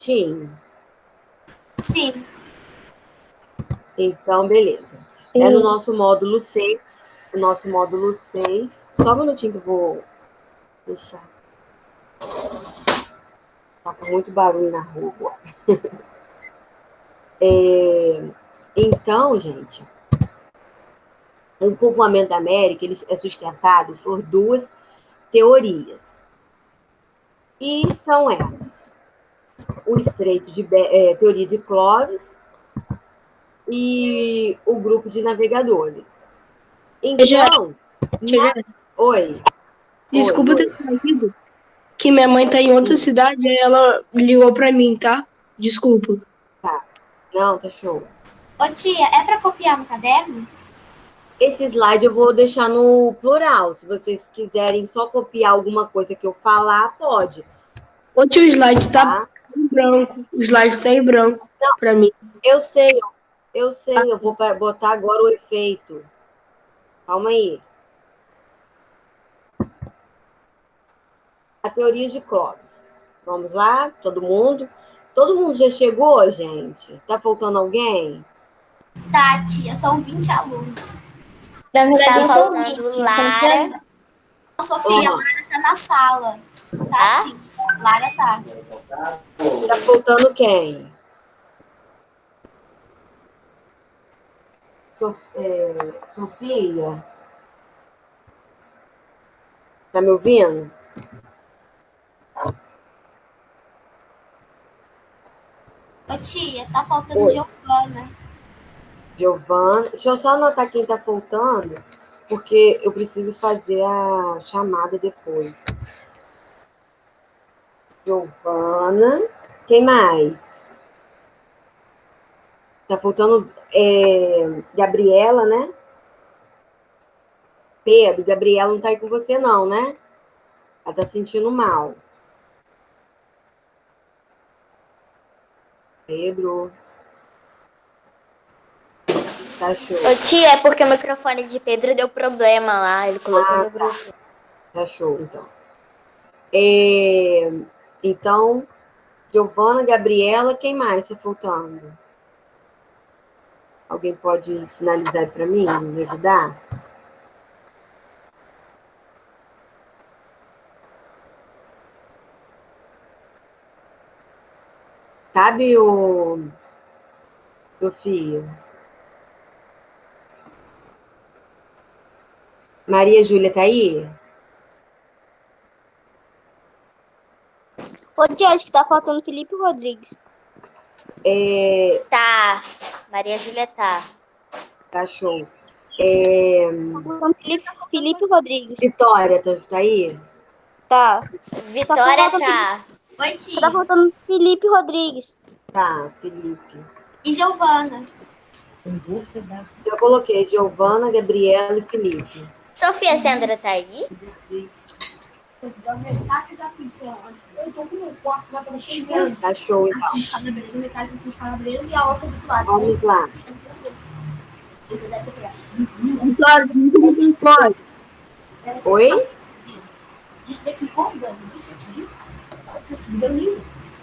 Sim. Sim. Então, beleza. É no nosso módulo 6. O nosso módulo 6. Só um minutinho que eu vou deixar. Tá com muito barulho na rua. Então, gente, o povoamento da América ele é sustentado por duas teorias. E são elas: o Estreito de teoria de Clovis e o grupo de navegadores. Então, oi. Desculpa ter saído, que minha mãe tá em outra cidade e ela ligou pra mim, tá? Desculpa. Tá. Não, tá show. Ô tia, é para copiar no caderno? Esse slide eu vou deixar no plural. Se vocês quiserem só copiar alguma coisa que eu falar, pode. O slide tá em branco. O slide tá em branco pra mim. Eu sei. Eu vou botar agora o efeito. Calma aí. A teoria de Clovis. Vamos lá, todo mundo? Todo mundo já chegou, gente? Tá faltando alguém? Tá, tia, são 20 alunos. Na verdade, Tá faltando Lara. Sofia, a Lara tá na sala. Tá sim. Lara tá. Tá faltando quem? Sofia? Tá me ouvindo? Ô tia, tá faltando Giovana. Giovana. Deixa eu só anotar quem tá faltando, porque eu preciso fazer a chamada depois. Giovana. Quem mais? Tá faltando Gabriela, né? Pedro, Gabriela não tá aí com você, não, né? Ela tá sentindo mal. Pedro. Tá show. Ô tia, é porque o microfone de Pedro deu problema lá. Ele colocou no grupo. Tá show, então. Então, Giovana, Gabriela, quem mais tá faltando? Alguém pode sinalizar para mim, me ajudar? Sabe, Sofia? Maria Júlia tá aí? Ô, tia, acho que tá faltando Felipe Rodrigues. Tá. Maria Júlia tá. Tá show. Tá faltando Felipe Rodrigues. Vitória, tá aí? Tá. Vitória tá. Oi, tia. Tá faltando Felipe Rodrigues. Tá, Felipe. E Giovana? Já coloquei Giovana, Gabriela e Felipe. Sofia Sandra tá aí? Tá show, então. Vamos lá. Vitória, desliga o microfone. Oi?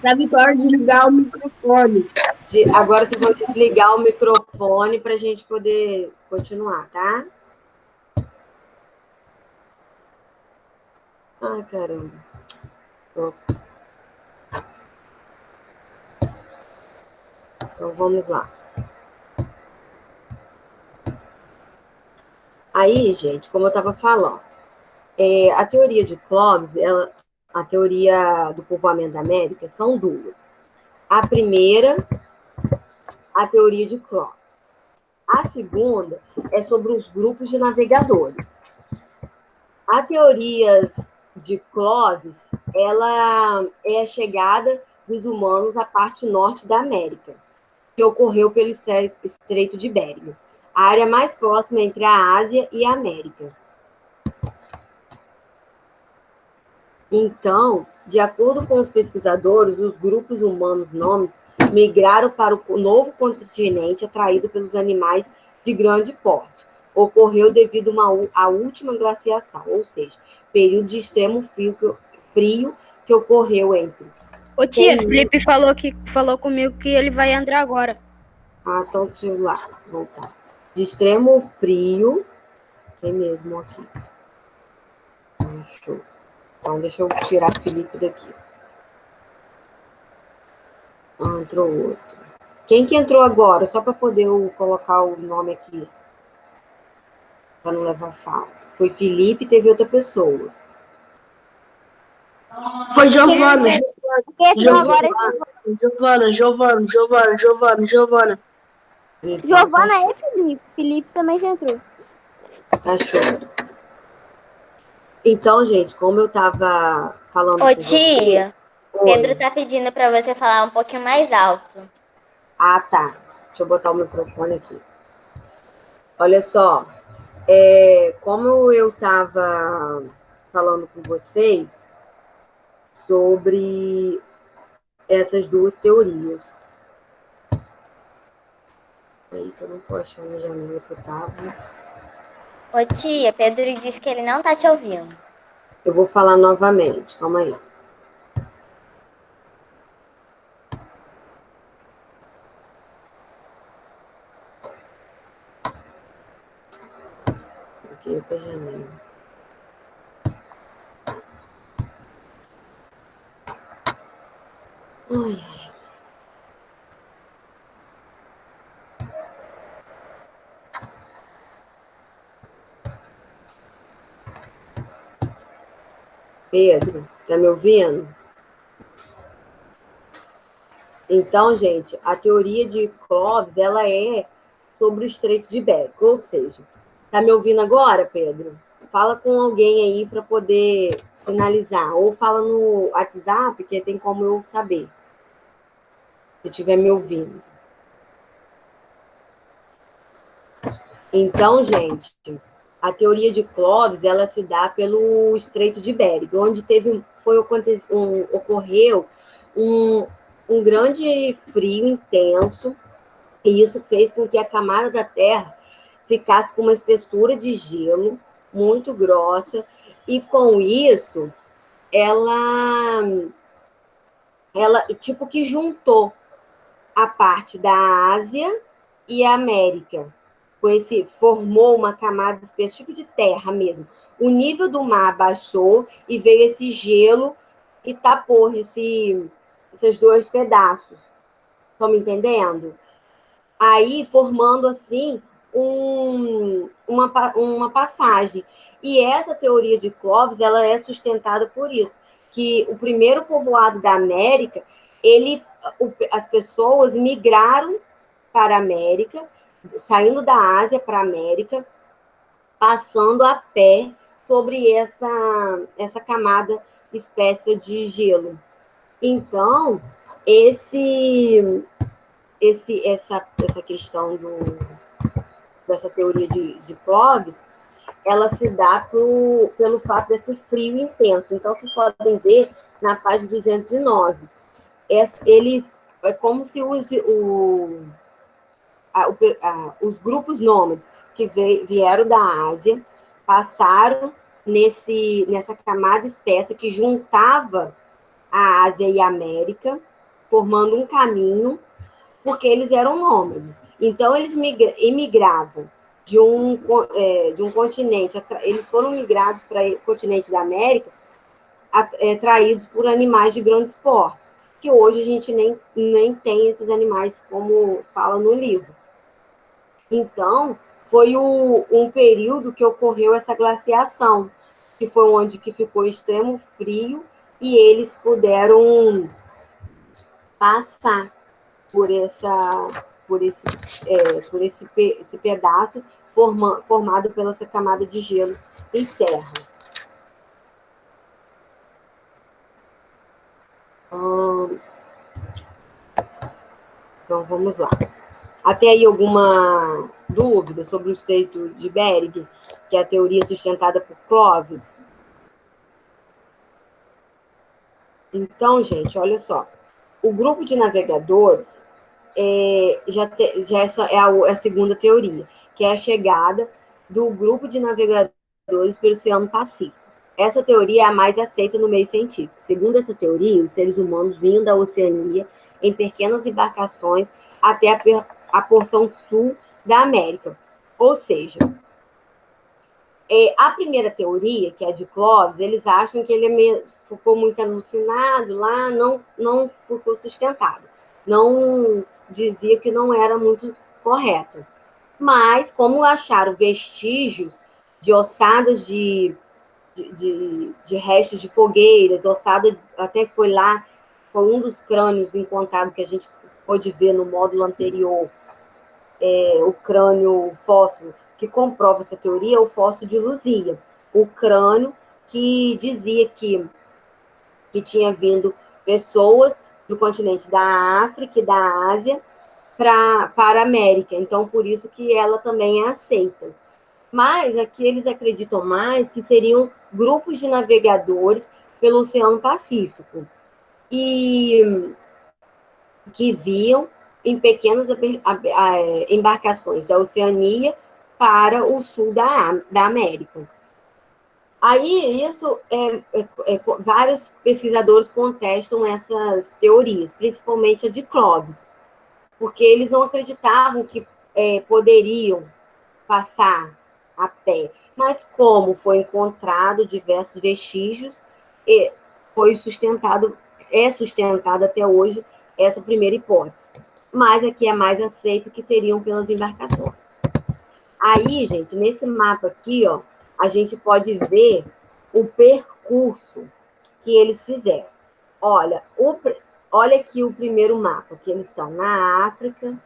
Pra Vitória desligar o microfone. Agora vocês vão desligar o microfone para a gente poder continuar, tá? Ai, caramba. Então, vamos lá. Aí, gente, como eu estava falando, a teoria de Clovis, a teoria do povoamento da América, são duas. A primeira, a teoria de Clovis. A segunda é sobre os grupos de navegadores. A teoria de Clovis, ela é a chegada dos humanos à parte norte da América, que ocorreu pelo Estreito de Bering, a área mais próxima entre a Ásia e a América. Então, de acordo com os pesquisadores, os grupos humanos nômades migraram para o novo continente atraído pelos animais de grande porte. Ocorreu devido à última glaciação, ou seja, período de extremo frio que ocorreu entre Ô tia, Felipe falou comigo que ele vai entrar agora. Ah, então deixa eu lá, voltar. De extremo frio, tem mesmo aqui. Show. Então, deixa eu tirar Felipe daqui. Ah, entrou outro. Quem que entrou agora? Só para poder colocar o nome aqui. Para não levar falta. Foi Felipe e teve outra pessoa. Foi Giovana. Giovana é Felipe. Felipe também já entrou. Cachorro. Então, gente, como eu estava falando Ô com tia, você... Pedro tá pedindo pra você falar um pouquinho mais alto. Ah, tá. Deixa eu botar o microfone aqui. Olha só. Como eu estava falando com vocês sobre essas duas teorias. Aí que eu não tô achando a janela que eu tava. Ô tia, Pedro disse que ele não tá te ouvindo. Eu vou falar novamente, calma aí. Aqui essa janela. Ai, ai. Pedro, tá me ouvindo? Então, gente, a teoria de Clovis, ela é sobre o Estreito de Bering, ou seja, tá me ouvindo agora, Pedro? Fala com alguém aí para poder sinalizar, ou fala no WhatsApp, que tem como eu saber, se estiver me ouvindo. Então, gente, a teoria de Clovis, ela se dá pelo Estreito de Bering, onde ocorreu um grande frio intenso, e isso fez com que a camada da Terra ficasse com uma espessura de gelo muito grossa, e com isso, ela tipo que juntou a parte da Ásia e a América. Formou uma camada espessa, tipo de terra mesmo. O nível do mar baixou e veio esse gelo e tapou esses dois pedaços. Estão me entendendo? Aí, formando assim uma passagem. E essa teoria de Clovis, ela é sustentada por isso, que o primeiro povoado da América, as pessoas migraram para a América, saindo da Ásia para a América, passando a pé sobre essa camada espessa de gelo. Então, essa questão dessa teoria de Clovis, ela se dá pelo fato desse frio intenso. Então, vocês podem ver na página 209. É como se os grupos nômades que vieram da Ásia passaram nessa camada espessa que juntava a Ásia e a América, formando um caminho, porque eles eram nômades. Então, eles emigravam de um continente, eles foram migrados para o continente da América, atraídos por animais de grandes portes, que hoje a gente nem tem esses animais, como fala no livro. Então, foi um período que ocorreu essa glaciação, que foi onde que ficou extremo frio, e eles puderam passar por esse pedaço formado pela essa camada de gelo e terra. Então, vamos lá. Até aí alguma dúvida sobre o Estreito de Bering, que é a teoria sustentada por Clovis? Então, gente, olha só. O grupo de navegadores essa é a segunda teoria, que é a chegada do grupo de navegadores pelo Oceano Pacífico. essa teoria é a mais aceita no meio científico. Segundo essa teoria, os seres humanos vinham da Oceania em pequenas embarcações até a porção sul da América. Ou seja, a primeira teoria, que é a de Clovis, eles acham que ele ficou muito alucinado lá, não ficou sustentado. Não dizia que não era muito correto. Mas, como acharam vestígios de ossadas de restos de fogueiras, ossada, até que foi lá, foi um dos crânios encontrados que a gente pôde ver no módulo anterior, o crânio fóssil, que comprova essa teoria, é o fóssil de Luzia, o crânio que dizia que tinha vindo pessoas do continente da África e da Ásia para a América, então por isso que ela também é aceita. Mas aqui eles acreditam mais que seriam grupos de navegadores pelo Oceano Pacífico e que viam em pequenas embarcações da Oceania para o sul da América. Aí, vários pesquisadores contestam essas teorias, principalmente a de Clovis, porque eles não acreditavam que poderiam passar a pé. Mas como foi encontrado diversos vestígios, foi é sustentado até hoje essa primeira hipótese. Mas aqui é mais aceito que seriam pelas embarcações. Aí, gente, nesse mapa aqui, ó, a gente pode ver o percurso que eles fizeram. Olha aqui o primeiro mapa, que eles estão na África,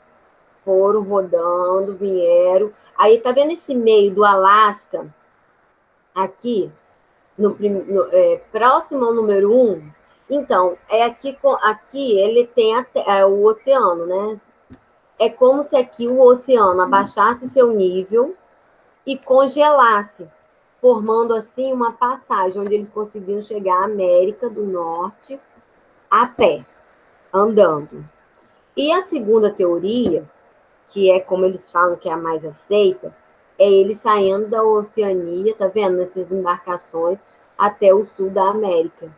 foram rodando, vieram. Aí, tá vendo esse meio do Alasca? Aqui, próximo ao número 1. Então, aqui ele tem o oceano, né? É como se aqui o oceano abaixasse seu nível e congelasse, formando assim uma passagem onde eles conseguiam chegar à América do Norte a pé, andando. E a segunda teoria, que é como eles falam que é a mais aceita, é eles saindo da Oceania, tá vendo? Nessas embarcações até o sul da América.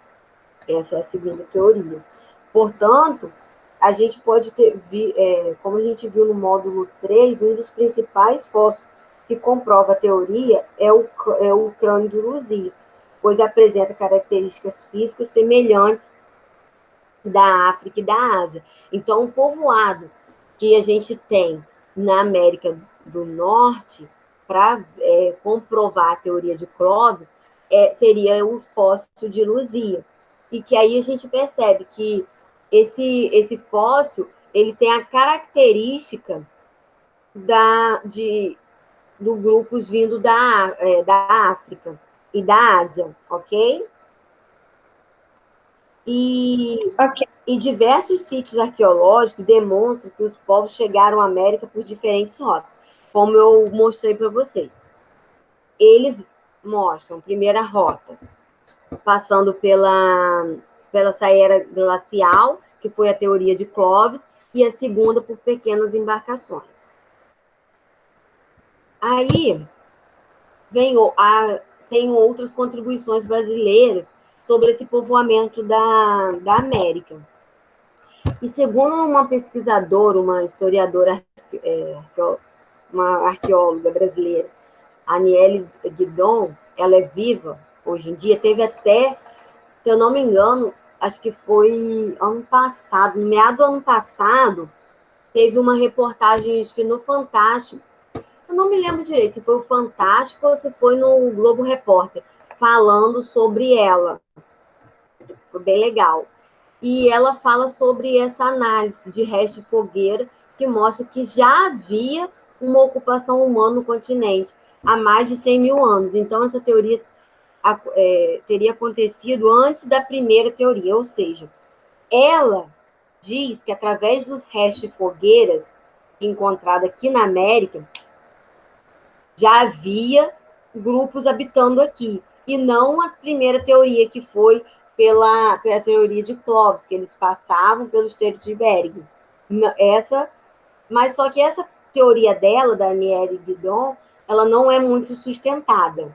Essa é a segunda teoria. Portanto, a gente pode como a gente viu no módulo 3, um dos principais fósseis que comprova a teoria é o crânio de Luzia, pois apresenta características físicas semelhantes da África e da Ásia. Então, o povoado que a gente tem na América do Norte, para comprovar a teoria de Clovis, seria o fóssil de Luzia. E que aí a gente percebe que esse fóssil ele tem a característica do grupos vindo da África e da Ásia, ok? E diversos sítios arqueológicos demonstram que os povos chegaram à América por diferentes rotas, como eu mostrei para vocês. Eles mostram, primeira rota, passando pela saída glacial, que foi a teoria de Clovis, e a segunda por pequenas embarcações. Aí, tem outras contribuições brasileiras sobre esse povoamento da América. E segundo uma pesquisadora, uma historiadora, uma arqueóloga brasileira, Aniele Guidon, ela é viva hoje em dia, teve até, se eu não me engano, acho que foi ano passado, no meado do ano passado, teve uma reportagem, acho que no Fantástico, eu não me lembro direito se foi o Fantástico ou se foi no Globo Repórter, falando sobre ela. Foi bem legal. E ela fala sobre essa análise de resto de fogueira, que mostra que já havia uma ocupação humana no continente há mais de 100 mil anos. Então, essa teoria teria acontecido antes da primeira teoria, ou seja, ela diz que através dos restos de fogueiras encontrados aqui na América, já havia grupos habitando aqui, e não a primeira teoria, que foi pela teoria de Clovis, que eles passavam pelo Estreito de Bering. Mas só que essa teoria dela, da Aniele Guidon, ela não é muito sustentada.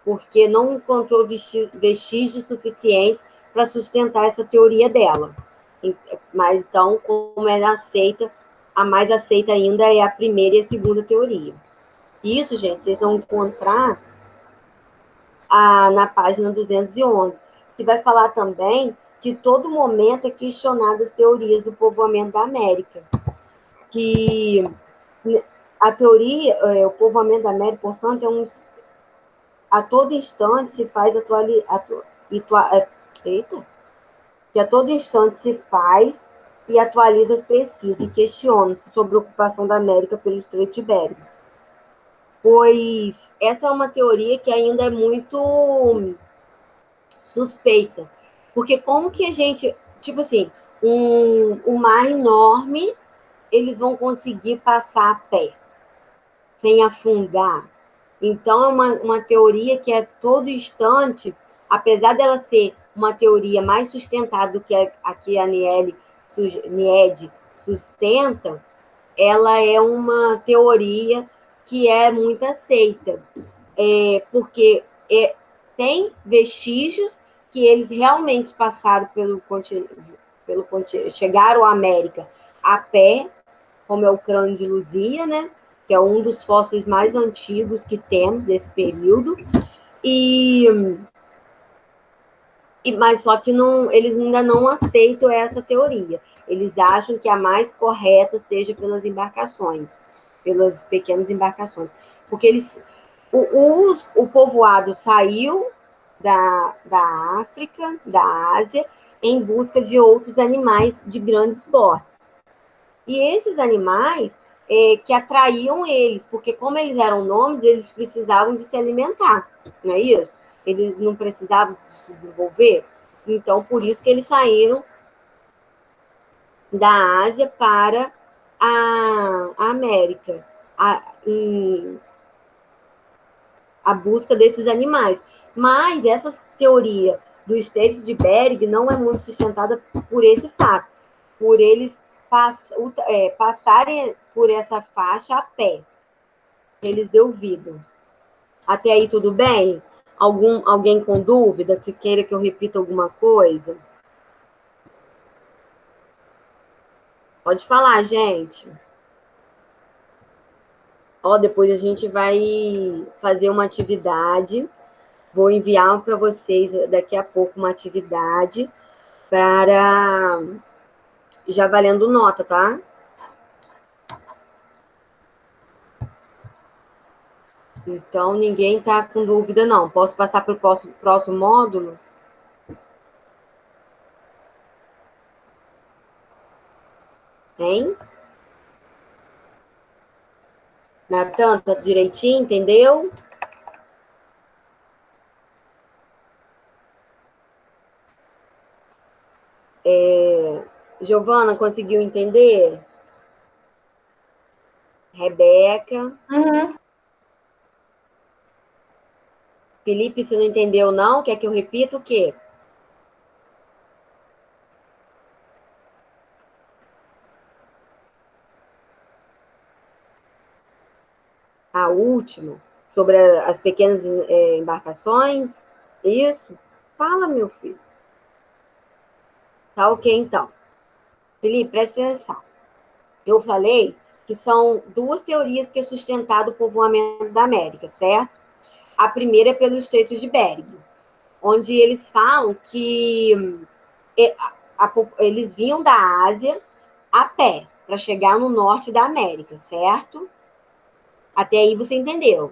porque não encontrou vestígios suficientes para sustentar essa teoria dela. Mas então, como ela aceita, a mais aceita ainda é a primeira e a segunda teoria. Isso, gente, vocês vão encontrar na página 211, que vai falar também que todo momento é questionada as teorias do povoamento da América. Que a teoria, o povoamento da América, portanto, a todo instante se faz que a todo instante se faz e atualiza as pesquisas e questiona-se sobre a ocupação da América pelo Estreito de Bering. Pois essa é uma teoria que ainda é muito suspeita. Porque como que a gente, tipo assim, um mar enorme, eles vão conseguir passar a pé, sem afundar? Então, é uma teoria que a todo instante, apesar dela ser uma teoria mais sustentada do que a que a Nied sustenta, ela é uma teoria que é muito aceita, porque tem vestígios que eles realmente passaram pelo continente, chegaram à América a pé, como é o crânio de Luzia, né? Que é um dos fósseis mais antigos que temos desse período, mas só que eles ainda não aceitam essa teoria. Eles acham que a mais correta seja pelas embarcações, pelas pequenas embarcações, porque o povoado saiu da África, da Ásia, em busca de outros animais de grandes portes. E esses animais que atraíam eles, porque como eles eram nômades, eles precisavam de se alimentar, não é isso? Eles não precisavam de se desenvolver. Então, por isso que eles saíram da Ásia para a América, a busca desses animais. Mas essa teoria do Estreito de Bering não é muito sustentada por esse fato, por eles passarem por essa faixa a pé. Eles duvidam. Até aí tudo bem? Alguém com dúvida que queira que eu repita alguma coisa? Pode falar, gente. Depois a gente vai fazer uma atividade. Vou enviar para vocês daqui a pouco uma atividade para já valendo nota, tá? Então, ninguém está com dúvida, não. Posso passar para o próximo módulo? Hein? Natan, tá direitinho, entendeu? Giovana, conseguiu entender? Rebeca? Uhum. Felipe, você não entendeu, não? Quer que eu repita o quê? A última, sobre as pequenas embarcações? Isso? Fala, meu filho. Tá ok, então. Felipe, presta atenção. Eu falei que são duas teorias que é sustentado o povoamento da América, certo? A primeira é pelo Estreito de Bering, onde eles falam que eles vinham da Ásia a pé para chegar no norte da América, certo? Até aí você entendeu?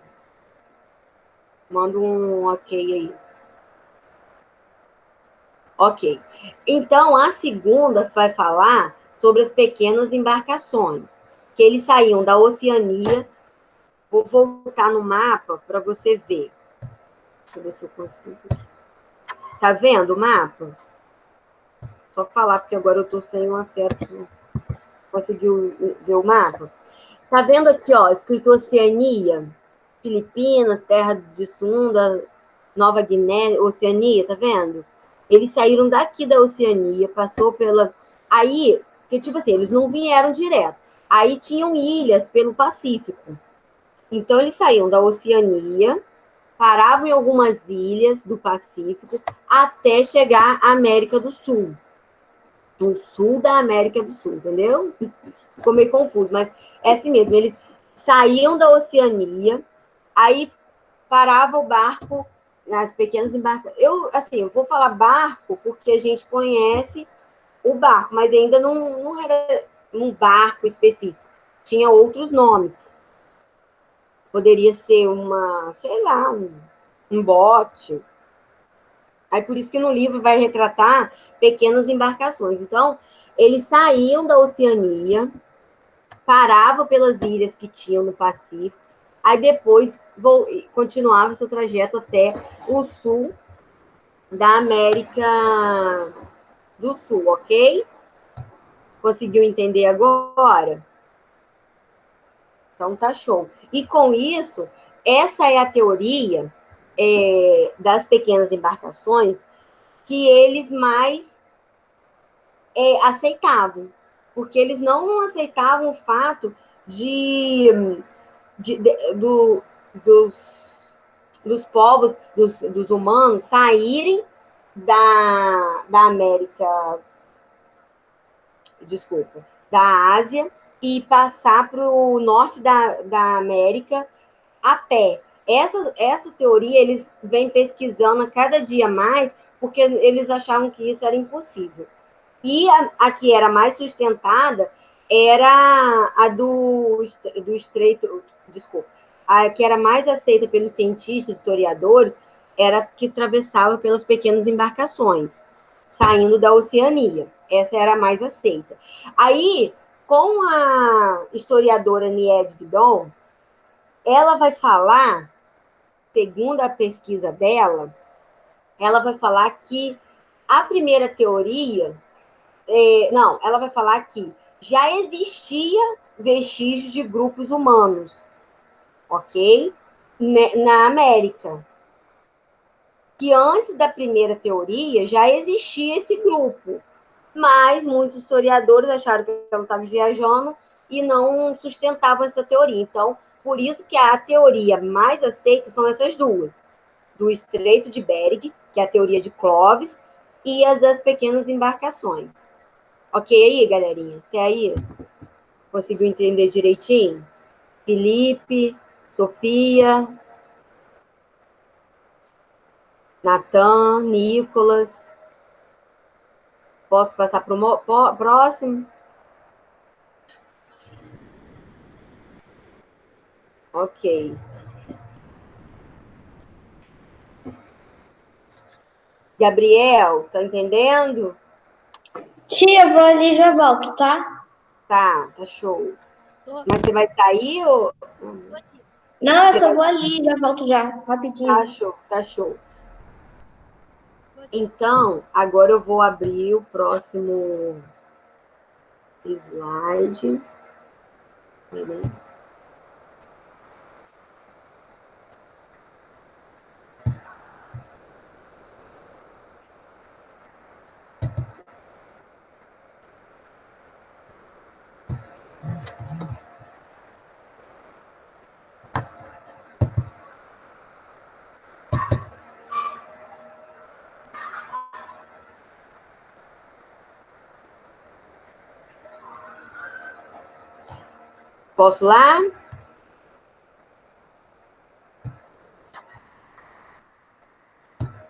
Manda um ok aí. Ok. Então, a segunda vai falar sobre as pequenas embarcações, que eles saíam da Oceania. Vou voltar no mapa para você ver. Deixa eu ver se eu consigo. Tá vendo o mapa? Só falar, porque agora eu estou sem um acesso. Conseguiu ver o mapa? Tá vendo aqui, ó, escrito Oceania, Filipinas, Terra de Sunda, Nova Guiné, Oceania, tá vendo? Eles saíram daqui da Oceania, passou pela... Aí, que tipo assim, eles não vieram direto. Aí tinham ilhas pelo Pacífico. Então, eles saíram da Oceania, paravam em algumas ilhas do Pacífico até chegar à América do Sul. No sul da América do Sul, entendeu? Ficou meio confuso, mas é assim mesmo. Eles saíam da Oceania, aí parava o barco nas pequenas embarcações. Eu vou falar barco porque a gente conhece o barco, mas ainda não era um barco específico. Tinha outros nomes. Poderia ser sei lá, um bote. Aí por isso que no livro vai retratar pequenas embarcações. Então, eles saíam da Oceania, paravam pelas ilhas que tinham no Pacífico, aí depois continuava seu trajeto até o sul da América do Sul, ok? Conseguiu entender agora? Então tá show. E com isso, essa é a teoria das pequenas embarcações que eles mais aceitavam, porque eles não aceitavam o fato dos povos, dos humanos saírem da América, desculpa, da Ásia e passar para o norte da América a pé. Essa teoria eles vêm pesquisando a cada dia mais, porque eles achavam que isso era impossível. E a que era mais sustentada era a do Estreito, desculpa, a que era mais aceita pelos cientistas, historiadores, era a que atravessava pelas pequenas embarcações, saindo da Oceania. Essa era a mais aceita. Aí, com a historiadora Nied Guidon, ela vai falar, segundo a pesquisa dela, ela vai falar que a primeira teoria... ela vai falar que já existia vestígios de grupos humanos, ok? Na América. Que antes da primeira teoria já existia esse grupo, mas muitos historiadores acharam que ela estava viajando e não sustentavam essa teoria. Então, por isso que a teoria mais aceita são essas duas, do Estreito de Bering, que é a teoria de Clovis, e as das pequenas embarcações. Ok aí, galerinha? Até aí? Conseguiu entender direitinho? Felipe, Sofia, Natan, Nicolas. Posso passar para o próximo? Ok. Gabriel, tá entendendo? Tia, eu vou ali e já volto, tá? Tá show. Mas você vai sair ou... Não, eu só vou ali e já volto já, rapidinho. Tá show. Então, agora eu vou abrir o próximo slide. Posso lá?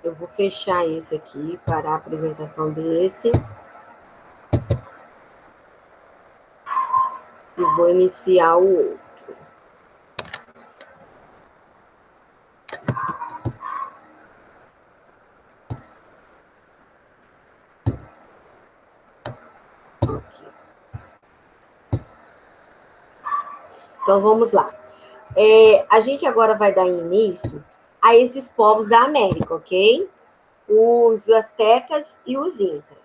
Eu vou fechar esse aqui, parar a apresentação desse. E vou iniciar o outro. Então, vamos lá. A gente agora vai dar início a esses povos da América, ok? Os astecas e os incas.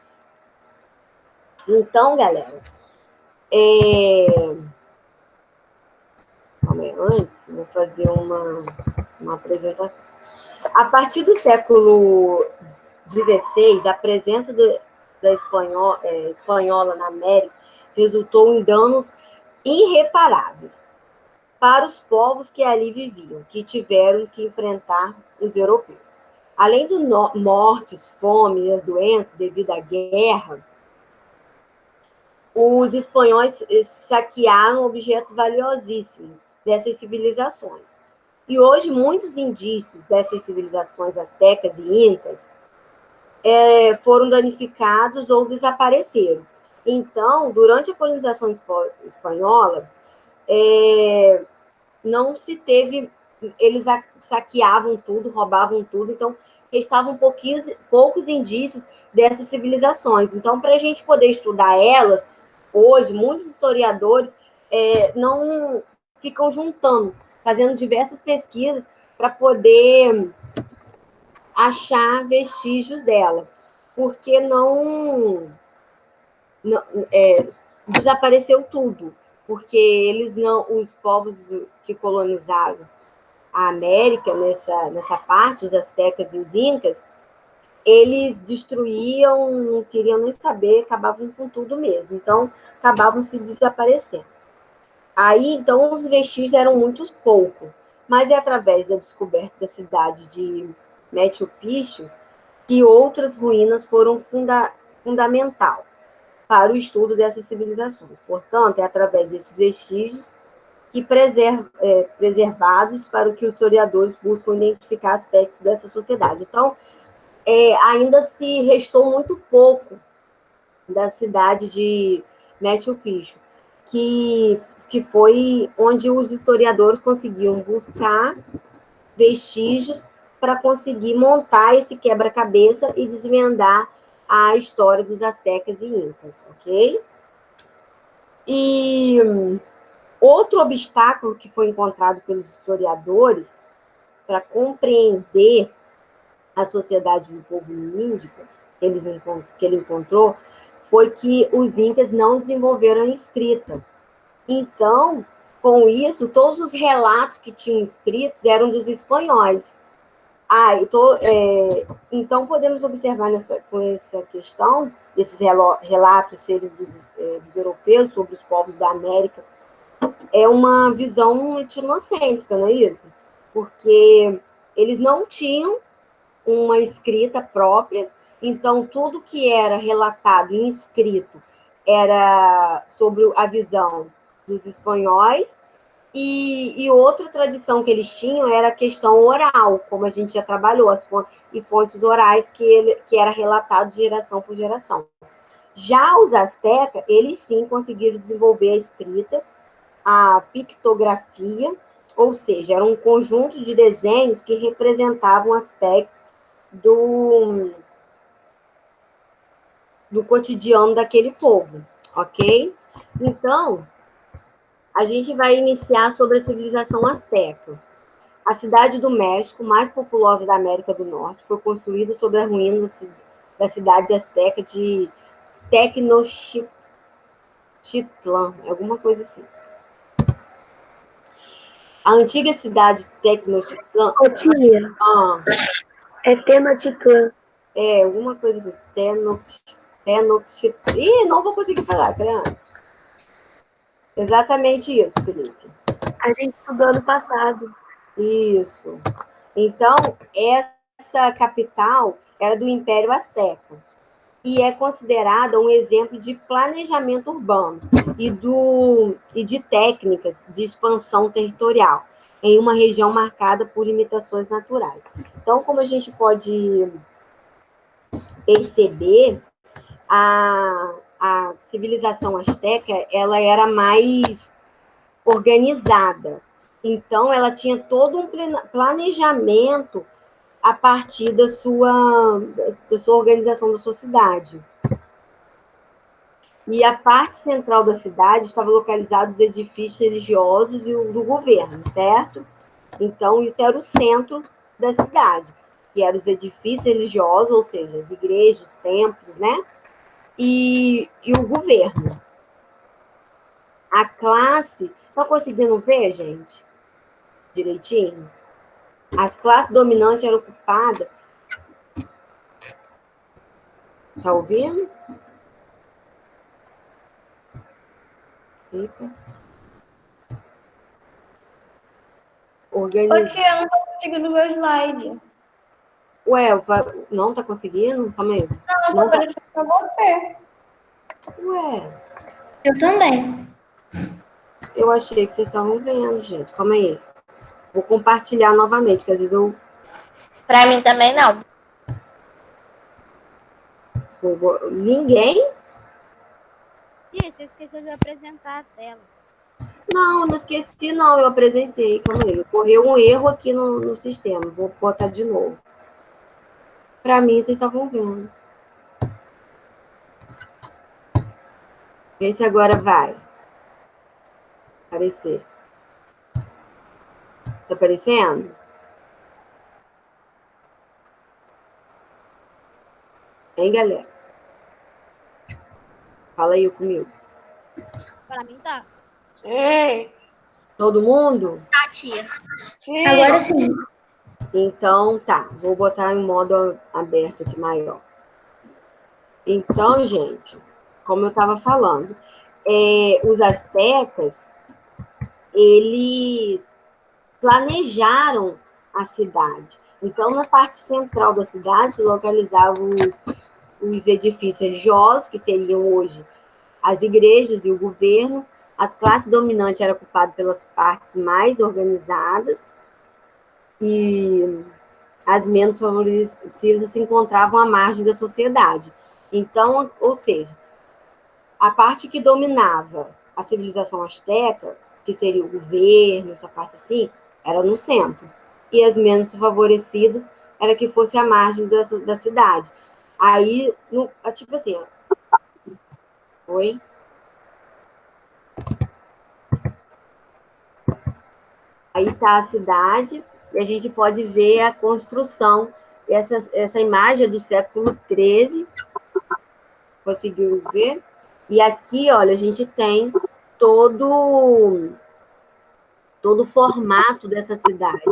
Então, galera, antes, vou fazer uma apresentação. A partir do século XVI, a presença da espanhola na América resultou em danos irreparáveis. para os povos que ali viviam, que tiveram que enfrentar os europeus. Além de mortes, fome e as doenças devido à guerra, os espanhóis saquearam objetos valiosíssimos dessas civilizações. E hoje, muitos indícios dessas civilizações astecas e incas foram danificados ou desapareceram. Então, durante a colonização espanhola, não se teve... Eles saqueavam tudo, roubavam tudo, então restavam poucos indícios dessas civilizações. Então, para a gente poder estudar elas, hoje, muitos historiadores não ficam juntando, fazendo diversas pesquisas para poder achar vestígios dela, porque desapareceu tudo, porque eles não, os povos que colonizaram a América nessa parte, os astecas e os incas, eles destruíam, não queriam nem saber, acabavam com tudo mesmo, então acabavam se desaparecendo. Aí, então, os vestígios eram muito poucos, mas é através da descoberta da cidade de Machu Picchu que outras ruínas foram fundamental para o estudo dessas civilizações. Portanto, é através desses vestígios que preservados para o que os historiadores buscam identificar aspectos dessa sociedade. Então, ainda se restou muito pouco da cidade de Machu Picchu, que foi onde os historiadores conseguiam buscar vestígios para conseguir montar esse quebra-cabeça e desvendar a história dos astecas e incas, ok? E outro obstáculo que foi encontrado pelos historiadores para compreender a sociedade do povo índico que ele encontrou foi que os incas não desenvolveram a escrita. Então, com isso, todos os relatos que tinham escritos eram dos espanhóis. Então, podemos observar com essa questão, desses relatos serem dos europeus sobre os povos da América, é uma visão etnocêntrica, não é isso? Porque eles não tinham uma escrita própria, então tudo que era relatado em escrito era sobre a visão dos espanhóis, e outra tradição que eles tinham era a questão oral, como a gente já trabalhou, e fontes orais que era relatado de geração por geração. Já os astecas, eles sim conseguiram desenvolver a escrita, a pictografia, ou seja, era um conjunto de desenhos que representavam aspectos do cotidiano daquele povo, ok? Então, a gente vai iniciar sobre a civilização asteca. A cidade do México, mais populosa da América do Norte, foi construída sobre as ruínas da cidade asteca de Tenochtitlan, alguma coisa assim. A antiga cidade de Tenochtitlan... Ô, tia, é Tenochtitlan. Alguma coisa assim. Tenochtitlan. Ih, não vou conseguir falar, criança. Exatamente isso, Felipe. A gente estudou ano passado. Isso. Então, essa capital era do Império Azteca e é considerada um exemplo de planejamento urbano e de técnicas de expansão territorial em uma região marcada por limitações naturais. Então, como a gente pode perceber, a civilização asteca ela era mais organizada. Então, ela tinha todo um planejamento a partir da sua organização da sua cidade. E a parte central da cidade estava localizada os edifícios religiosos e o do governo, certo? Então, isso era o centro da cidade, que eram os edifícios religiosos, ou seja, as igrejas, os templos, né? E o governo. A classe... Estão conseguindo ver, gente? Direitinho? As classes dominantes eram ocupadas... Está ouvindo? Eita. organizar. Tia, eu não tô conseguindo meu slide. Ué, não tá conseguindo? Calma aí. Não, Não tô tá. aparecendo pra você. Ué, Eu também. eu achei que vocês estavam vendo, gente. Calma aí. Vou compartilhar novamente, que às vezes eu Pra mim também não. Ninguém? Ih, você esqueceu de apresentar a tela. Não, não esqueci, não. Eu apresentei. Calma aí. Ocorreu um erro aqui no sistema. Vou botar de novo. Para mim, vocês estavam vendo. Vê se agora vai aparecer. Tá aparecendo? Hein, galera? Fala aí comigo. Pra mim tá. Sim, Todo mundo? Tá, tia. sim. Agora sim. Então, tá. Vou botar em modo aberto aqui maior. Então, gente, como eu estava falando, os astecas, eles planejaram a cidade. Então, na parte central da cidade se localizavam os edifícios religiosos, que seriam hoje as igrejas e o governo. As classes dominantes eram ocupadas pelas partes mais organizadas e as menos favorecidas se encontravam à margem da sociedade. Então, ou seja, a parte que dominava a civilização asteca, que seria o governo, essa parte assim, era no centro. E as menos favorecidas era que fosse a margem da cidade. Aí, tipo assim, ó. Oi? Aí está a cidade, e a gente pode ver a construção. Essa imagem é do século XIII, conseguiu ver? E aqui, olha, a gente tem todo o formato dessa cidade.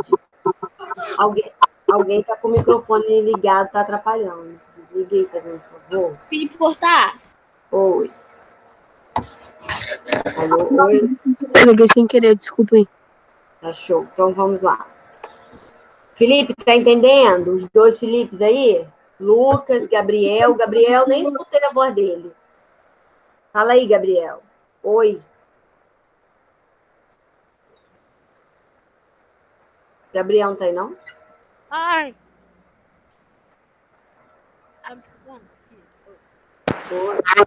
Alguém está com o microfone ligado, está atrapalhando. Desliguei, fazendo um favor. Felipe Portar. Oi. Alô, Não, oi. liguei sem querer, desculpa aí. Tá show. Então vamos lá. Felipe, tá entendendo? Os dois Filipes aí? Lucas, Gabriel. Gabriel, nem escutei a voz dele. Fala aí, Gabriel. Oi. Gabriel não tá aí, não? Ai! Tá me escutando? Oi.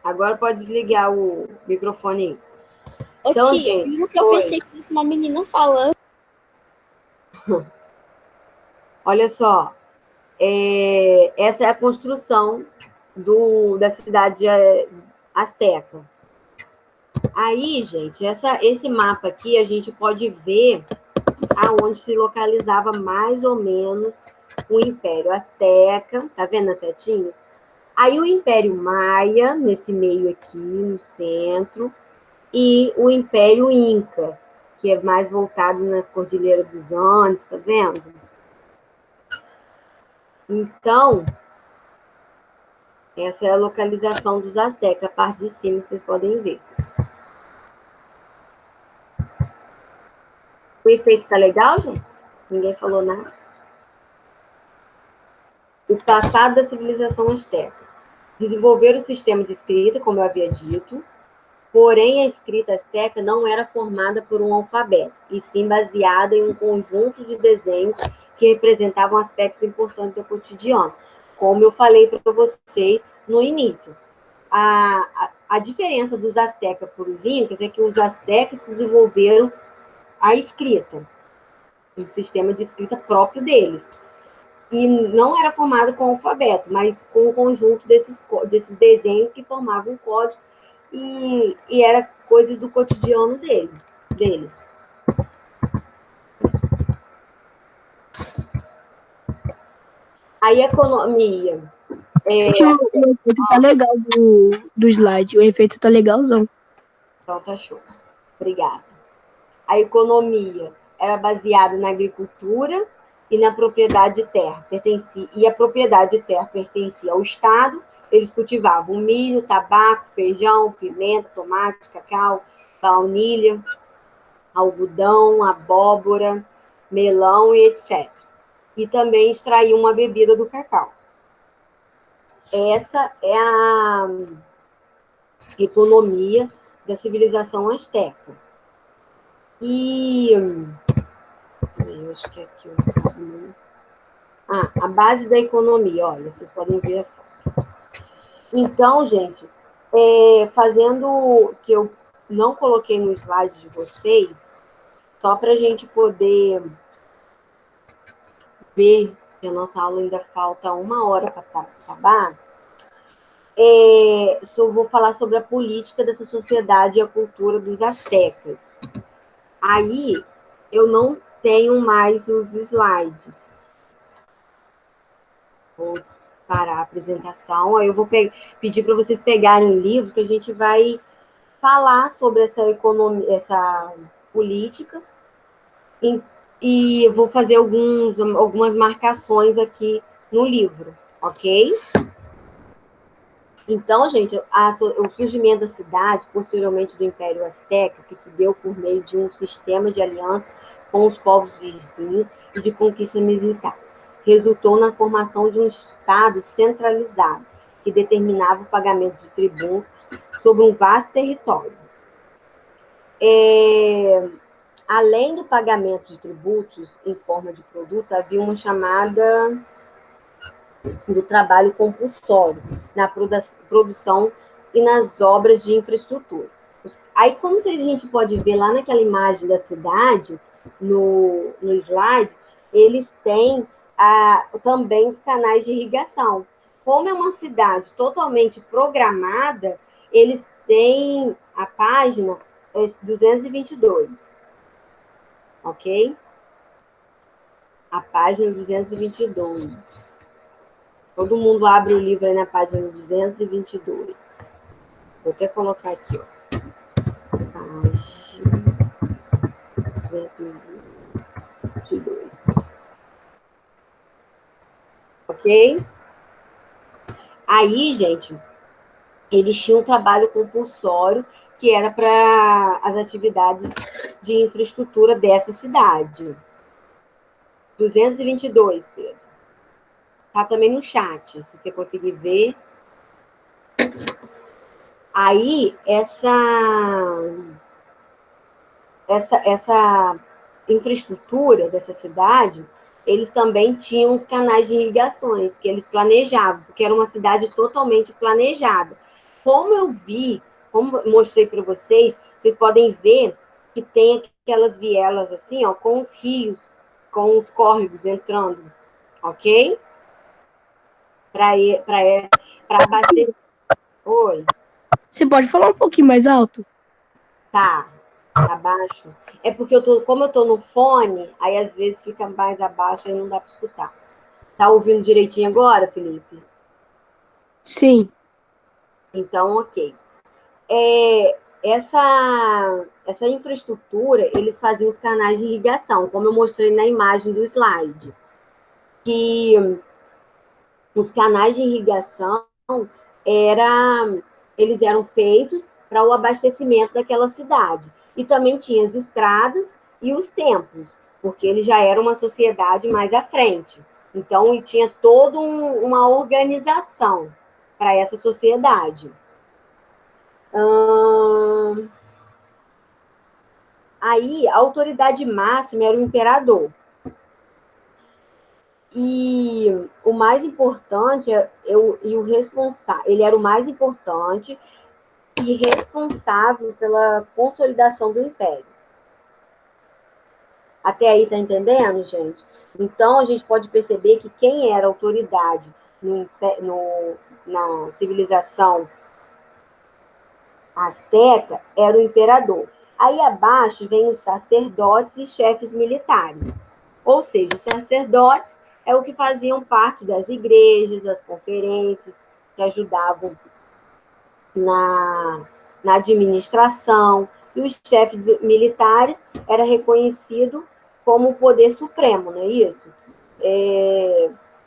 Agora pode desligar o microfone aí. Ô, Então, tia, gente, juro que eu pensei que fosse uma menina falando. olha só. Essa é a construção da cidade asteca. Aí, gente, esse mapa aqui a gente pode ver aonde se localizava mais ou menos o Império Azteca, tá vendo a setinha? Aí o Império Maia, nesse meio aqui, no centro, e o Império Inca, que é mais voltado nas Cordilheiras dos Andes, tá vendo? Então, essa é a localização dos astecas. A parte de cima vocês podem ver. O efeito tá legal, gente? Ninguém falou nada. O passado da civilização asteca. Desenvolveram o sistema de escrita, como eu havia dito, porém a escrita asteca não era formada por um alfabeto, e sim baseada em um conjunto de desenhos que representavam aspectos importantes do cotidiano. Como eu falei para vocês no início, a diferença dos astecas para os incas é que os astecas desenvolveram a escrita, um sistema de escrita próprio deles. E não era formado com alfabeto, mas com o conjunto desses desenhos que formavam um código e era coisas do cotidiano deles. A economia. Tio, o efeito tá legal do slide. O efeito tá legalzão. Então tá show. Obrigada. A economia era baseada na agricultura e na propriedade de terra. E a propriedade de terra pertencia ao Estado. Eles cultivavam milho, tabaco, feijão, pimenta, tomate, cacau, baunilha, algodão, abóbora. melão e etc. E também extrair uma bebida do cacau. Essa é a economia da civilização asteca. E eu acho que aqui a base da economia, olha, vocês podem ver a foto. Então, gente, fazendo que eu não coloquei no slide de vocês, só para a gente poder ver que a nossa aula ainda falta 1 hora para acabar, só vou falar sobre a política dessa sociedade e a cultura dos astecas. Aí, eu não tenho mais os slides. Vou parar a apresentação, aí eu vou pedir para vocês pegarem o livro, que a gente vai falar sobre essa economia, essa política, e eu vou fazer algumas marcações aqui no livro, ok? Então, gente, o surgimento da cidade, posteriormente do Império Azteca, que se deu por meio de um sistema de aliança com os povos vizinhos e de conquista militar, resultou na formação de um Estado centralizado, que determinava o pagamento de tributos sobre um vasto território. Além do pagamento de tributos em forma de produtos, havia uma chamada do trabalho compulsório na produção e nas obras de infraestrutura. Aí, como a gente pode ver lá naquela imagem da cidade, no slide, eles têm também os canais de irrigação. Como é uma cidade totalmente programada, eles têm a página 222, ok? A página 222. Todo mundo abre o livro aí na página 222. Vou até colocar aqui, ó. Página 222. Ok? Aí, gente, eles tinham um trabalho compulsório que era para as atividades de infraestrutura dessa cidade. 222, Pedro. Tá também no chat, se você conseguir ver. Aí, essa infraestrutura dessa cidade, eles também tinham os canais de irrigações que eles planejavam, porque era uma cidade totalmente planejada. Como eu vi, como eu mostrei para vocês, vocês podem ver que tem aquelas vielas assim, ó, com os rios, com os córregos entrando, ok? Para abastecer. Oi. Você pode falar um pouquinho mais alto? Tá baixo. É porque como eu tô no fone, aí às vezes fica mais abaixo e não dá para escutar. Tá ouvindo direitinho agora, Felipe? Sim. Então, ok. Essa infraestrutura, eles faziam os canais de irrigação, como eu mostrei na imagem do slide. Que os canais de irrigação eles eram feitos para o abastecimento daquela cidade. E também tinha as estradas e os templos, porque ele já era uma sociedade mais à frente. Então, tinha toda uma organização para essa sociedade. Aí, a autoridade máxima era o imperador. E o mais importante, o responsável, ele era o mais importante e responsável pela consolidação do império. Até aí, tá entendendo, gente? Então, a gente pode perceber que quem era autoridade na civilização asteca era o imperador. Aí abaixo vem os sacerdotes e chefes militares. Ou seja, os sacerdotes é o que faziam parte das igrejas, das conferências, que ajudavam na administração, e os chefes militares era reconhecido como o poder supremo, não é isso?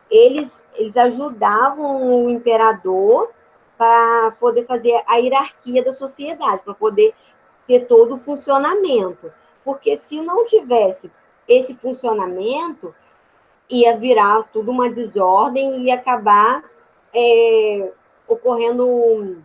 Eles ajudavam o imperador para poder fazer a hierarquia da sociedade, para poder ter todo o funcionamento. Porque se não tivesse esse funcionamento ia virar tudo uma desordem e ia acabar ocorrendo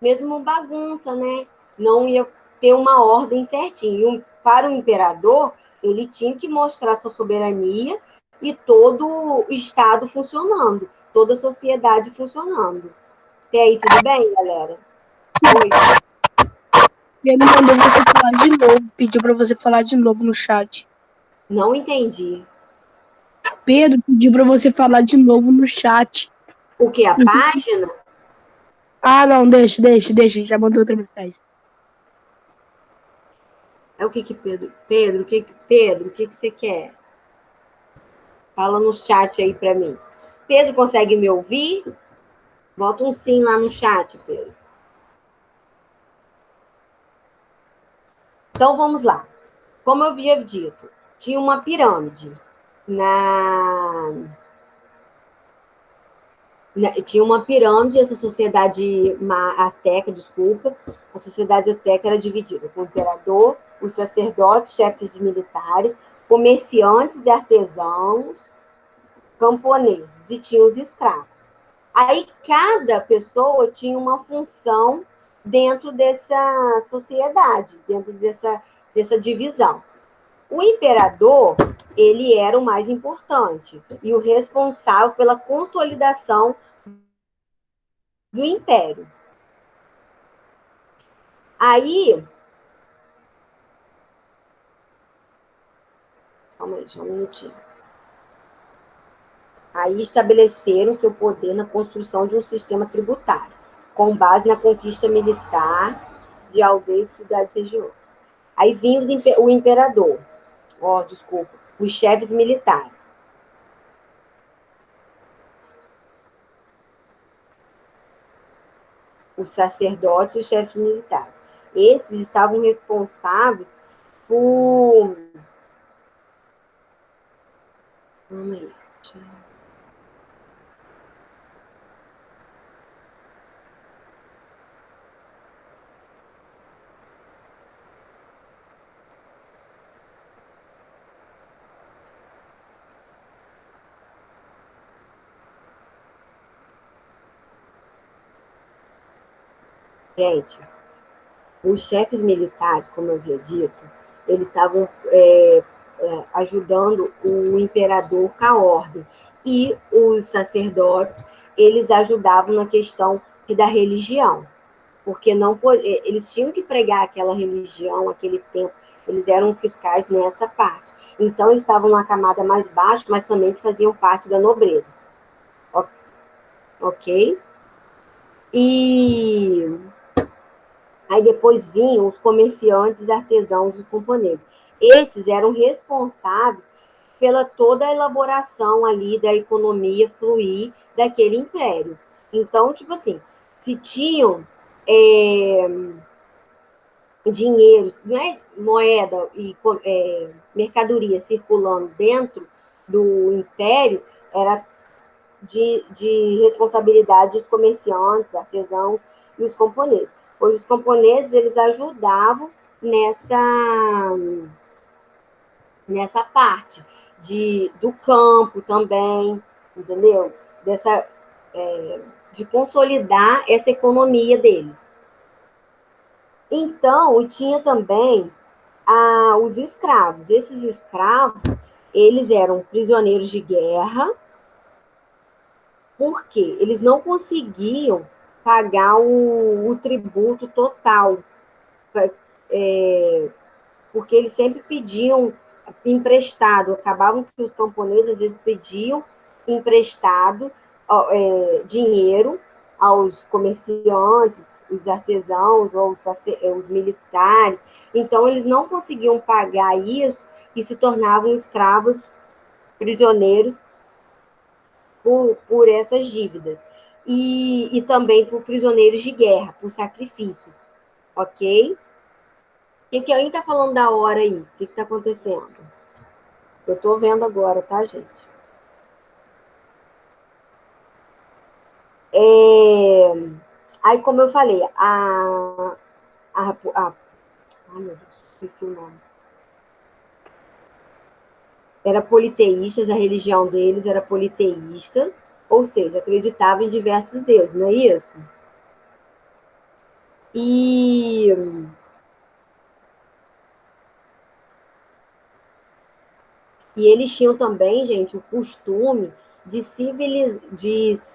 mesmo bagunça, né? Não ia ter uma ordem certinha. Para o imperador, ele tinha que mostrar sua soberania e todo o Estado funcionando, toda a sociedade funcionando. Até aí, tudo bem, galera? Oi. Ele mandou você falar de novo, pediu pra você falar de novo no chat. Não entendi. Pedro pediu pra você falar de novo no chat. O que? A página? Ah, não, deixa, já mandou outra mensagem. É o que Pedro? Pedro, o que você quer? Fala no chat aí para mim. Pedro, consegue me ouvir? Bota um sim lá no chat, Pedro. Então, vamos lá. Como eu havia dito, tinha uma pirâmide tinha uma pirâmide, essa sociedade asteca, desculpa, a sociedade asteca era dividida com o imperador, os sacerdotes, chefes de militares, comerciantes e artesãos, camponeses, e tinha os escravos. Aí cada pessoa tinha uma função dentro dessa sociedade, dentro dessa divisão. O imperador, ele era o mais importante e o responsável pela consolidação do império. Aí, calma aí, só um minutinho. Aí estabeleceram seu poder na construção de um sistema tributário, com base na conquista militar de aldeias, cidades e regiões. Aí vinha o imperador, os chefes militares. Os sacerdotes e os chefes militares. Esses estavam responsáveis por... Calma aí. Gente, os chefes militares, como eu havia dito, eles estavam ajudando o imperador com a ordem. E os sacerdotes, eles ajudavam na questão da religião, porque não eles tinham que pregar aquela religião, aquele tempo, eles eram fiscais nessa parte. Então, eles estavam na camada mais baixa, mas também faziam parte da nobreza. Ok? E aí depois vinham os comerciantes, artesãos e camponeses. Esses eram responsáveis pela toda a elaboração ali da economia fluir daquele império. Então, tipo assim, se tinham dinheiros, né, moeda e mercadoria circulando dentro do império, era de responsabilidade dos comerciantes, artesãos e os camponeses. Pois os camponeses, eles ajudavam nessa parte do campo também, entendeu? De consolidar essa economia deles. Então, tinha também os escravos. Esses escravos, eles eram prisioneiros de guerra, porque eles não conseguiam pagar o tributo total, porque eles sempre pediam emprestado, acabavam que os camponeses às vezes pediam emprestado dinheiro aos comerciantes, os artesãos, ou os militares, então eles não conseguiam pagar isso e se tornavam escravos, prisioneiros por essas dívidas. E também por prisioneiros de guerra, por sacrifícios. Ok? O que ainda está falando da hora aí? O que está acontecendo? Eu estou vendo agora, tá, gente? Aí, como eu falei, ai, meu Deus, esqueci o nome. Era politeístas, a religião deles era politeísta, ou seja, acreditava em diversos deuses, não é isso? E eles tinham também, gente, o costume de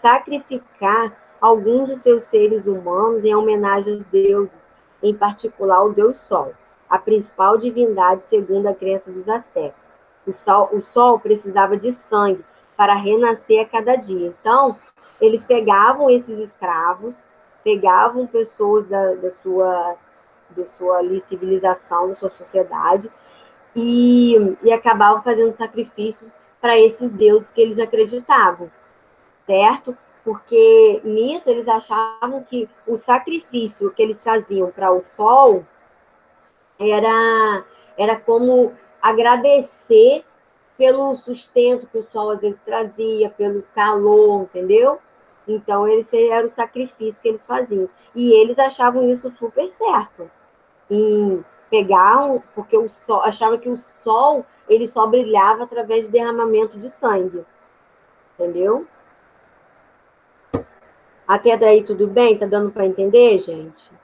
sacrificar alguns dos seus seres humanos em homenagem aos deuses, em particular o Deus Sol, a principal divindade segundo a crença dos astecas. O sol precisava de sangue para renascer a cada dia. Então, eles pegavam esses escravos, pegavam pessoas da sua ali, civilização, da sua sociedade, e acabavam fazendo sacrifícios para esses deuses que eles acreditavam, certo? Porque nisso eles achavam que o sacrifício que eles faziam para o sol era como agradecer pelo sustento que o sol às vezes trazia, pelo calor, entendeu? Então, esse era o sacrifício que eles faziam. E eles achavam isso super certo. Em pegar, porque o sol, achava que o sol ele só brilhava através do derramamento de sangue. Entendeu? Até daí tudo bem? Tá dando para entender, gente?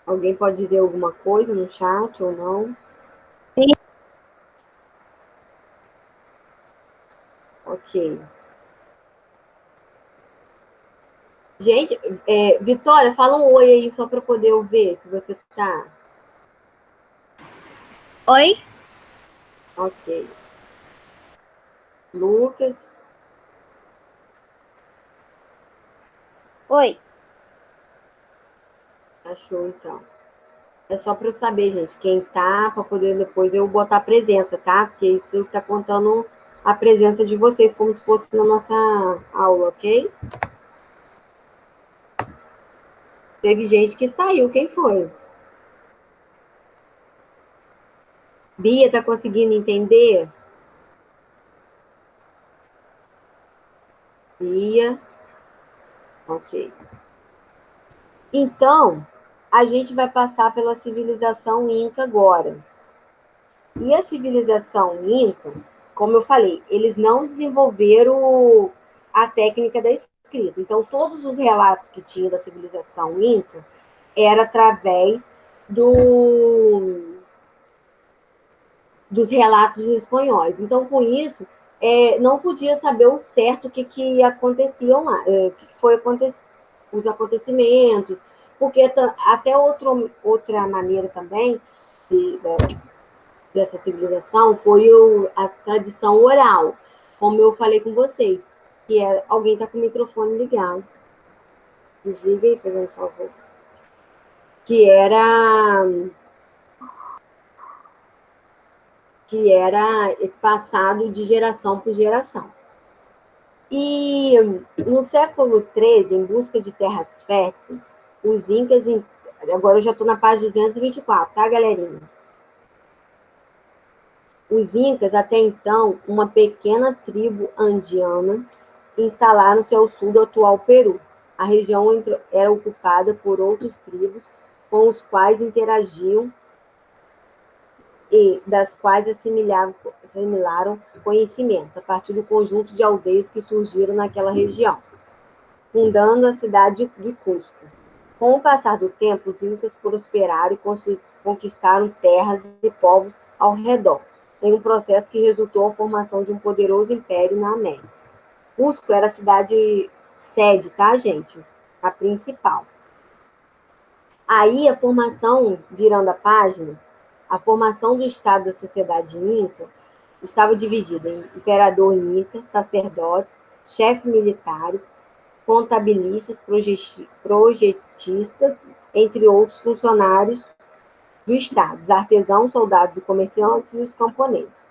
Alguém pode dizer alguma coisa no chat ou não? Sim. Ok. Gente, Vitória, fala um oi aí só para poder eu ver se você tá. Oi? Ok. Lucas. Oi. Achou, então. É só para eu saber, gente, quem tá, para poder depois eu botar a presença, tá? Porque isso está contando a presença de vocês, como se fosse na nossa aula, ok? Teve gente que saiu, quem foi? Bia, tá conseguindo entender? Bia. Ok. Então, a gente vai passar pela civilização Inca agora. E a civilização Inca, como eu falei, eles não desenvolveram a técnica da escrita. Então, todos os relatos que tinha da civilização Inca era através dos relatos dos espanhóis. Então, com isso, não podia saber o certo o que aconteciam lá, o que foi os acontecimentos, porque até outra maneira também dessa civilização foi a tradição oral, como eu falei com vocês, que alguém está com o microfone ligado. Desliga aí, por favor. Que era passado de geração por geração. E no século XIII, em busca de terras férteis, os incas, agora eu já estou na página 224, tá, galerinha? Os incas, até então, uma pequena tribo andiana, instalaram-se ao sul do atual Peru. A região era ocupada por outras tribos com os quais interagiam e das quais assimilaram conhecimentos a partir do conjunto de aldeias que surgiram naquela região, fundando a cidade de Cusco. Com o passar do tempo, os incas prosperaram e conquistaram terras e povos ao redor, em um processo que resultou na formação de um poderoso império na América. Cusco era a cidade sede, tá, gente? A principal. Aí, virando a página, a formação do Estado da sociedade Inca estava dividida em imperador Inca, sacerdotes, chefes militares, contabilistas, projetistas, entre outros funcionários do Estado, os artesãos, soldados e comerciantes e os camponeses.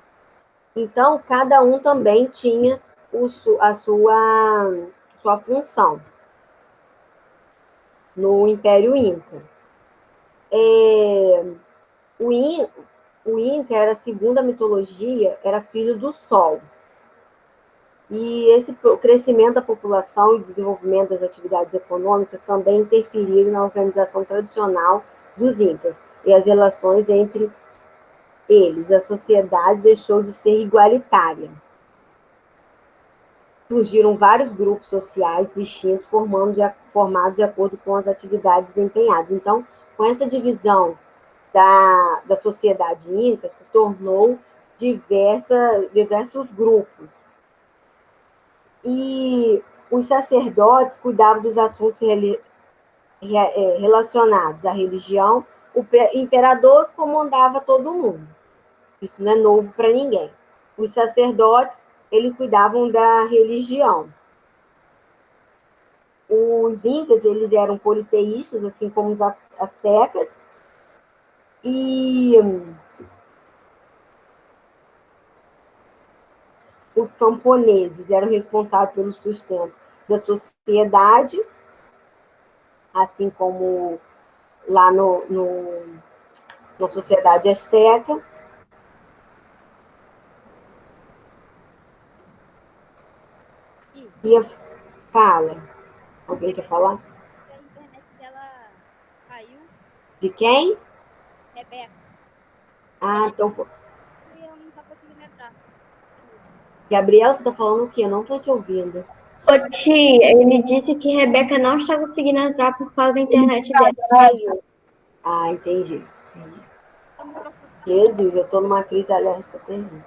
Então, cada um também tinha a sua função no Império Inca. O Inca era, segundo a mitologia, era filho do Sol. E o crescimento da população e o desenvolvimento das atividades econômicas também interferiram na organização tradicional dos incas e as relações entre eles. A sociedade deixou de ser igualitária. Surgiram vários grupos sociais distintos, formados de acordo com as atividades desempenhadas. Então, com essa divisão da sociedade inca, se tornou diversos grupos. E os sacerdotes cuidavam dos assuntos relacionados à religião. O imperador comandava todo mundo. Isso não é novo para ninguém. Os sacerdotes, eles cuidavam da religião. Os incas, eles eram politeístas, assim como os astecas, e os camponeses eram responsáveis pelo sustento da sociedade, assim como lá na sociedade asteca. E fala. Alguém quer falar? A internet dela caiu. De quem? Rebeca. Ah, então foi. E eu não tá conseguindo entrar. Gabriel, você está falando o quê? Eu não estou te ouvindo. Ô, tia, ele disse que Rebeca não está conseguindo entrar por causa da internet dela. Ah, entendi. Jesus, eu estou numa crise alérgica terrível.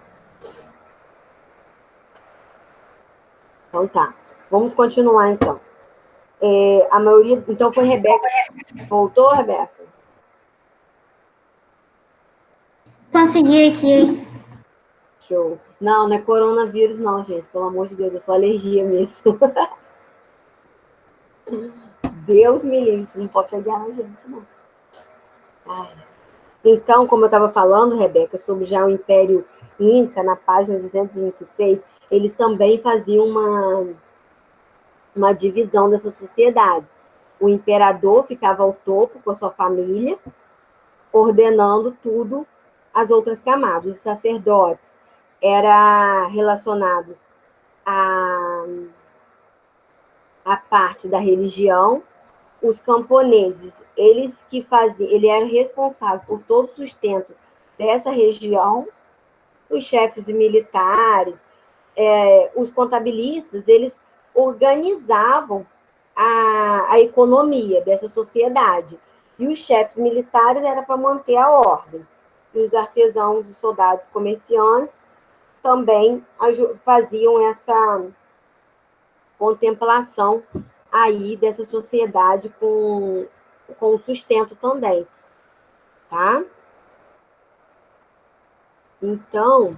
Então tá. Vamos continuar, então. A maioria... Então foi Rebeca. Voltou, Rebeca? Consegui aqui. Show. Não é coronavírus, não, gente. Pelo amor de Deus, é só alergia mesmo. Deus me livre, isso não pode pegar a gente, não. Ai. Então, como eu estava falando, Rebeca, sobre já o Império Inca, na página 226, eles também faziam uma divisão dessa sociedade. O imperador ficava ao topo com a sua família, ordenando tudo às outras camadas. Os sacerdotes eram relacionados à parte da religião. Os camponeses, ele era responsável por todo o sustento dessa região. Os chefes militares, os contabilistas, eles organizavam a economia dessa sociedade. E os chefes militares era para manter a ordem. E os artesãos, os soldados, comerciantes também faziam essa contemplação aí dessa sociedade com o sustento também, tá? Então,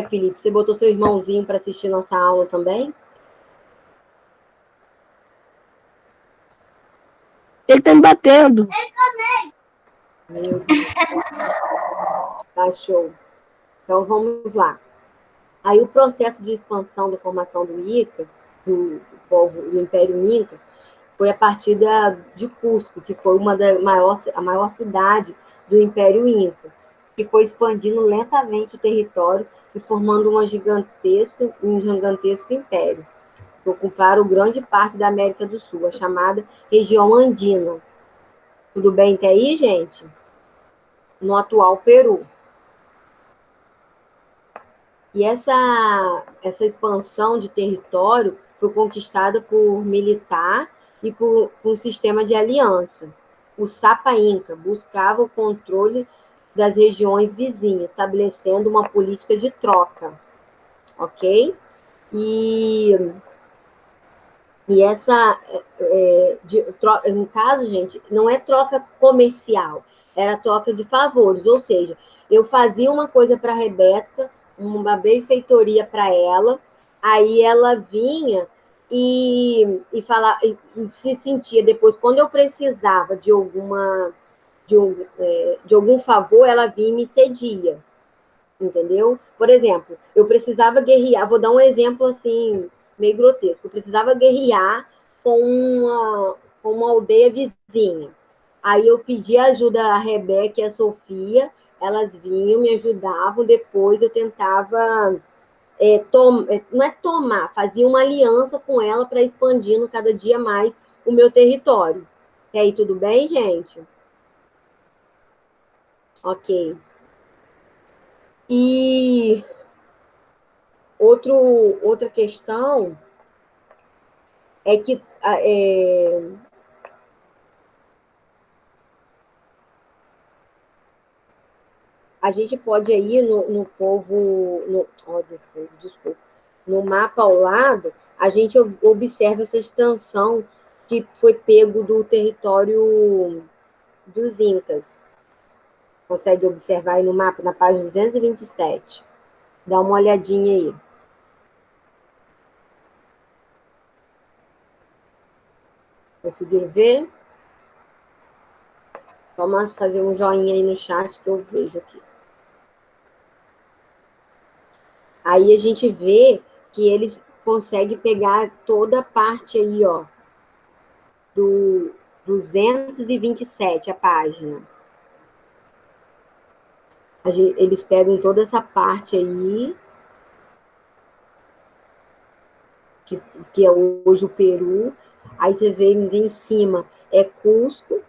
Felipe, você botou seu irmãozinho para assistir nossa aula também? Ele tá me batendo. Meu Deus. Tá show. Então, vamos lá. Aí, o processo de expansão da formação do Ica, do povo do Império Inca, foi a partir de Cusco, que foi a maior cidade do Império Inca, que foi expandindo lentamente o território e formando um gigantesco império, que ocuparam grande parte da América do Sul, a chamada região andina. Tudo bem até aí, gente? No atual Peru. E essa expansão de território foi conquistada por militar e por um sistema de aliança. O Sapa Inca buscava o controle das regiões vizinhas, estabelecendo uma política de troca, ok? E essa, no caso, gente, não é troca comercial, era troca de favores, ou seja, eu fazia uma coisa para a Rebeca, uma benfeitoria para ela, aí ela vinha e se sentia depois, quando eu precisava de algum favor, ela vinha e me cedia, entendeu? Por exemplo, eu precisava guerrear, vou dar um exemplo assim, meio grotesco, eu precisava guerrear com uma aldeia vizinha. Aí eu pedi ajuda a Rebeca e a Sofia, elas vinham, me ajudavam, depois eu tentava não é tomar, fazia uma aliança com ela para expandindo cada dia mais o meu território. E aí, tudo bem, gente? Ok. E outra questão é que a gente pode ir no povo, desculpa, no mapa ao lado, a gente observa essa extensão que foi pego do território dos Incas. Consegue observar aí no mapa, na página 227. Dá uma olhadinha aí. Conseguiram ver? Vamos fazer um joinha aí no chat que eu vejo aqui. Aí a gente vê que eles conseguem pegar toda a parte aí, ó, do 227, a página. Eles pegam toda essa parte aí, que é hoje o Peru. Aí você vê em cima, é Cusco,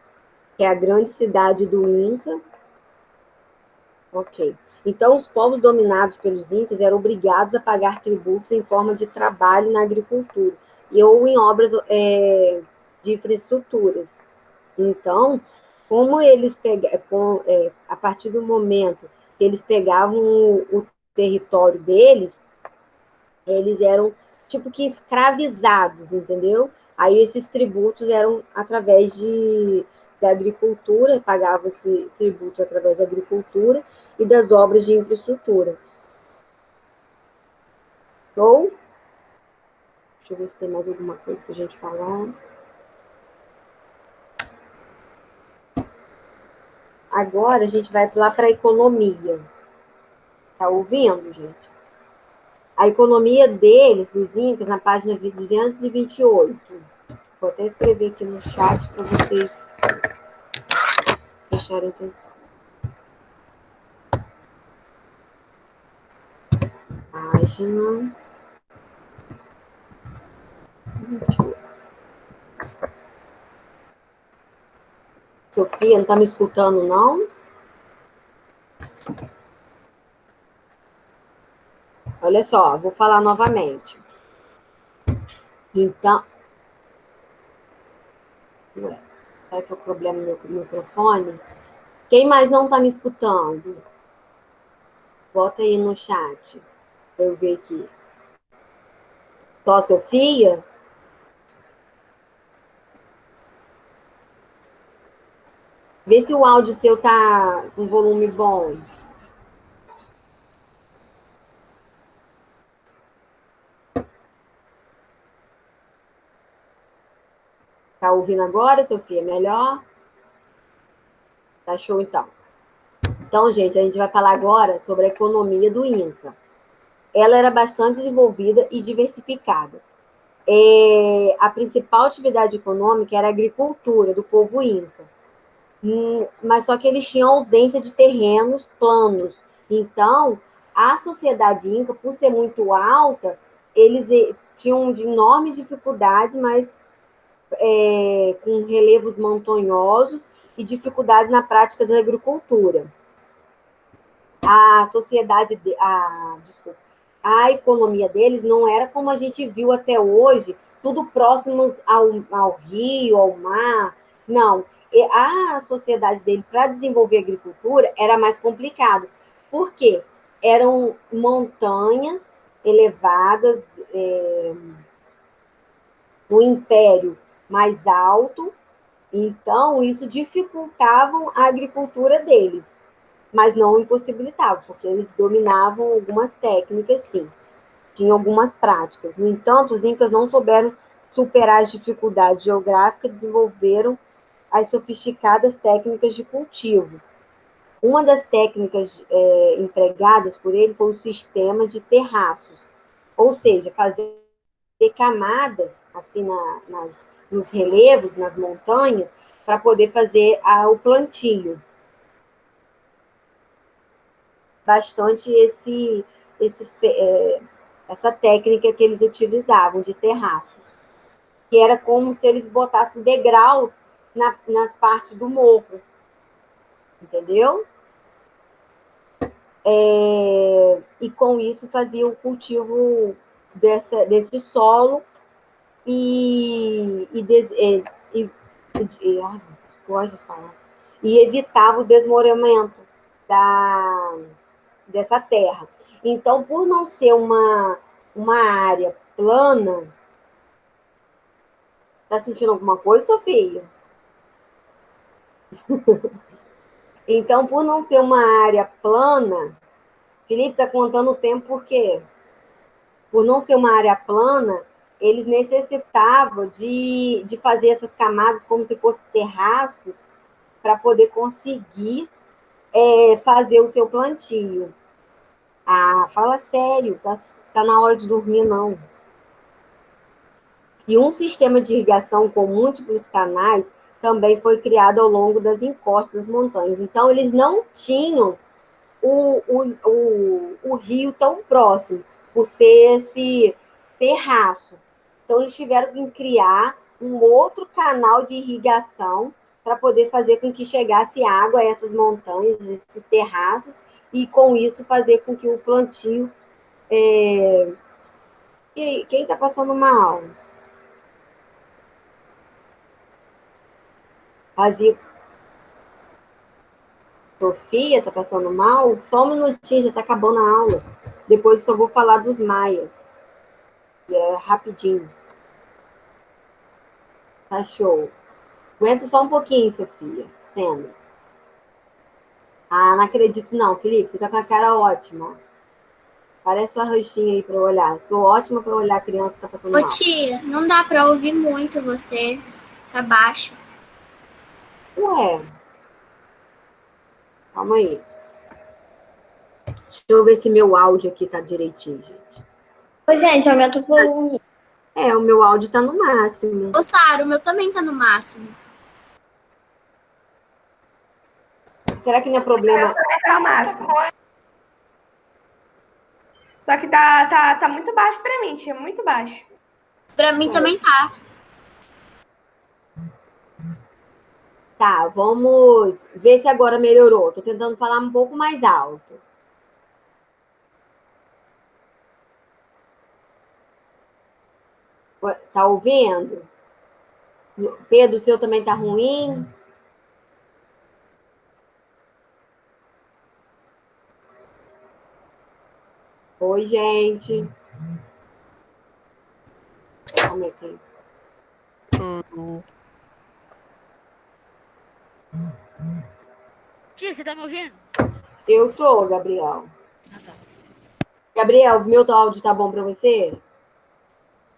que é a grande cidade do Inca. Ok. Então, os povos dominados pelos Incas eram obrigados a pagar tributos em forma de trabalho na agricultura ou em obras de infraestruturas. Então, como eles a partir do momento que eles pegavam o território deles, eles eram tipo que escravizados, entendeu? Aí esses tributos eram através da agricultura, pagava-se tributo através da agricultura e das obras de infraestrutura. Ou, deixa eu ver se tem mais alguma coisa para a gente falar. Agora a gente vai lá para a economia. Tá ouvindo, gente? A economia deles, dos Incas, na página 228. Vou até escrever aqui no chat para vocês prestarem atenção. Página 28. Sofia, não está me escutando, não? Olha só, vou falar novamente. Então, será que é o problema do meu microfone? Quem mais não está me escutando? Bota aí no chat, para eu ver aqui. Só a Sofia? Vê se o áudio seu tá com volume bom. Tá ouvindo agora, Sofia? Melhor? Tá show, então. Então, gente, a gente vai falar agora sobre a economia do Inca. Ela era bastante desenvolvida e diversificada. A principal atividade econômica era a agricultura do povo Inca. Mas só que eles tinham ausência de terrenos planos. Então, a sociedade Inca, por ser muito alta, eles tinham enormes dificuldades, mas com relevos montanhosos e dificuldade na prática da agricultura. A economia deles não era como a gente viu até hoje, tudo próximos ao rio, ao mar. Não. A sociedade dele, para desenvolver a agricultura, era mais complicado. Por quê? Eram montanhas elevadas, no império mais alto, então isso dificultava a agricultura deles, mas não impossibilitava, porque eles dominavam algumas técnicas, sim, tinham algumas práticas. No entanto, os incas não souberam superar as dificuldades geográficas e desenvolveram as sofisticadas técnicas de cultivo. Uma das técnicas empregadas por ele foi o sistema de terraços, ou seja, fazer camadas assim nos relevos, nas montanhas, para poder fazer o plantio. Bastante essa técnica que eles utilizavam de terraço, que era como se eles botassem degraus nas partes do morro, entendeu? E com isso fazia o cultivo desse solo e evitava o desmoronamento dessa terra. Então, por não ser uma área plana, tá sentindo alguma coisa, Sofia? Então, por não ser uma área plana, Felipe está contando o tempo por quê? Por não ser uma área plana, eles necessitavam de fazer essas camadas como se fossem terraços para poder conseguir fazer o seu plantio. Ah, fala sério, tá na hora de dormir, não. E um sistema de irrigação com múltiplos canais também foi criado ao longo das encostas das montanhas. Então, eles não tinham o rio tão próximo, por ser esse terraço. Então, eles tiveram que criar um outro canal de irrigação para poder fazer com que chegasse água a essas montanhas, esses terraços, e com isso fazer com que o plantio... Quem está passando mal? Fazia... Sofia está passando mal? Só um minutinho, já está acabando a aula. Depois só vou falar dos maias. E é rapidinho. Tá show. Aguenta só um pouquinho, Sofia. Sendo. Ah, não acredito não, Felipe. Você tá com a cara ótima. Parece uma roxinha aí para eu olhar. Sou ótima para olhar a criança que tá passando mal. Ô, tia, não dá pra ouvir muito você. Tá baixo. Ué. Calma aí. Deixa eu ver se meu áudio aqui tá direitinho, gente. Ô, gente, aumenta o volume. O meu áudio tá no máximo. Ô, Sara, o meu também tá no máximo. Será que não é problema? Tá máximo. Só que tá muito baixo pra mim, tia, muito baixo. Pra mim também tá. Tá, vamos ver se agora melhorou. Tô tentando falar um pouco mais alto. Tá ouvindo? Pedro, o seu também tá ruim? Oi, gente. Como é que... Tia, você tá me ouvindo? Eu tô, Gabriel. Gabriel, meu áudio tá bom pra você?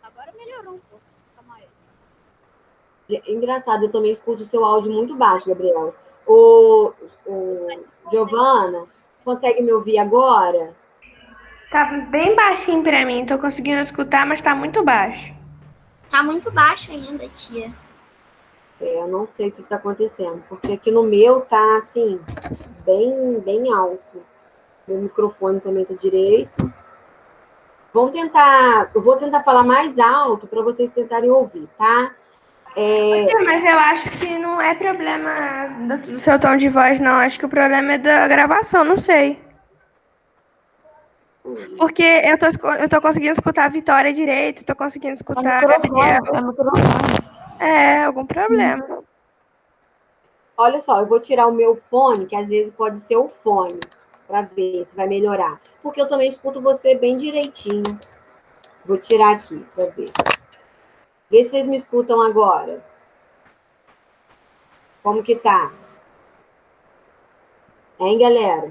Agora melhorou um pouco. Calma aí. Engraçado, eu também escuto o seu áudio muito baixo, Gabriel. O Giovana, consegue me ouvir agora? Tá bem baixinho pra mim, tô conseguindo escutar, mas tá muito baixo. Tá muito baixo ainda, tia. Eu não sei o que está acontecendo, porque aqui no meu tá, assim, bem alto. Meu microfone também tá direito. Eu vou tentar falar mais alto para vocês tentarem ouvir, tá? Mas eu acho que não é problema do seu tom de voz, não. Acho que o problema é da gravação, não sei. Porque eu tô conseguindo escutar a Vitória direito, tô conseguindo escutar a Gabriel. Algum problema. Olha só, eu vou tirar o meu fone, que às vezes pode ser o fone, para ver se vai melhorar. Porque eu também escuto você bem direitinho. Vou tirar aqui para ver. Vê se vocês me escutam agora. Como que tá? Hein, galera?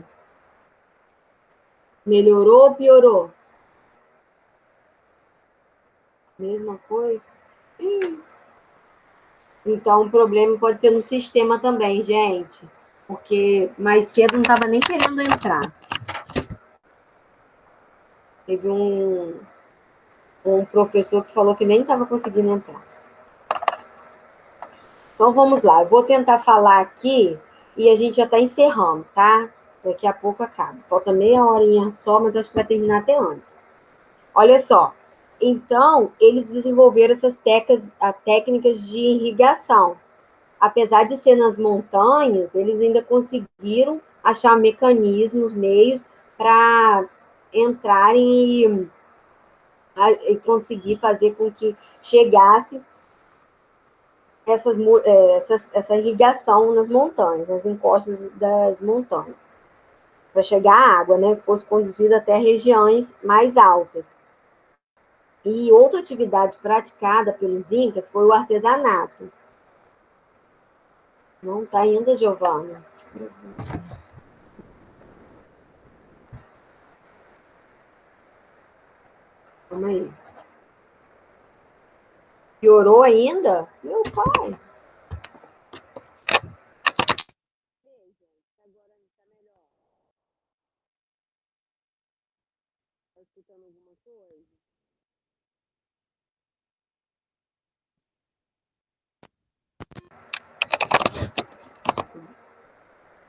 Melhorou ou piorou? Mesma coisa? Então, o problema pode ser no sistema também, gente. Porque mais cedo não estava nem querendo entrar. Teve um professor que falou que nem estava conseguindo entrar. Então, vamos lá. Eu vou tentar falar aqui e a gente já está encerrando, tá? Daqui a pouco acaba. Falta meia horinha só, mas acho que vai terminar até antes. Olha só. Então, eles desenvolveram essas técnicas de irrigação. Apesar de ser nas montanhas, eles ainda conseguiram achar mecanismos, meios para entrarem e conseguir fazer com que chegasse essa irrigação nas montanhas, nas encostas das montanhas, para chegar a água, né, que fosse conduzida até regiões mais altas. E outra atividade praticada pelos incas foi o artesanato. Não está ainda, Giovana? Calma aí. Piorou ainda? Meu pai. Está escutando alguma coisa?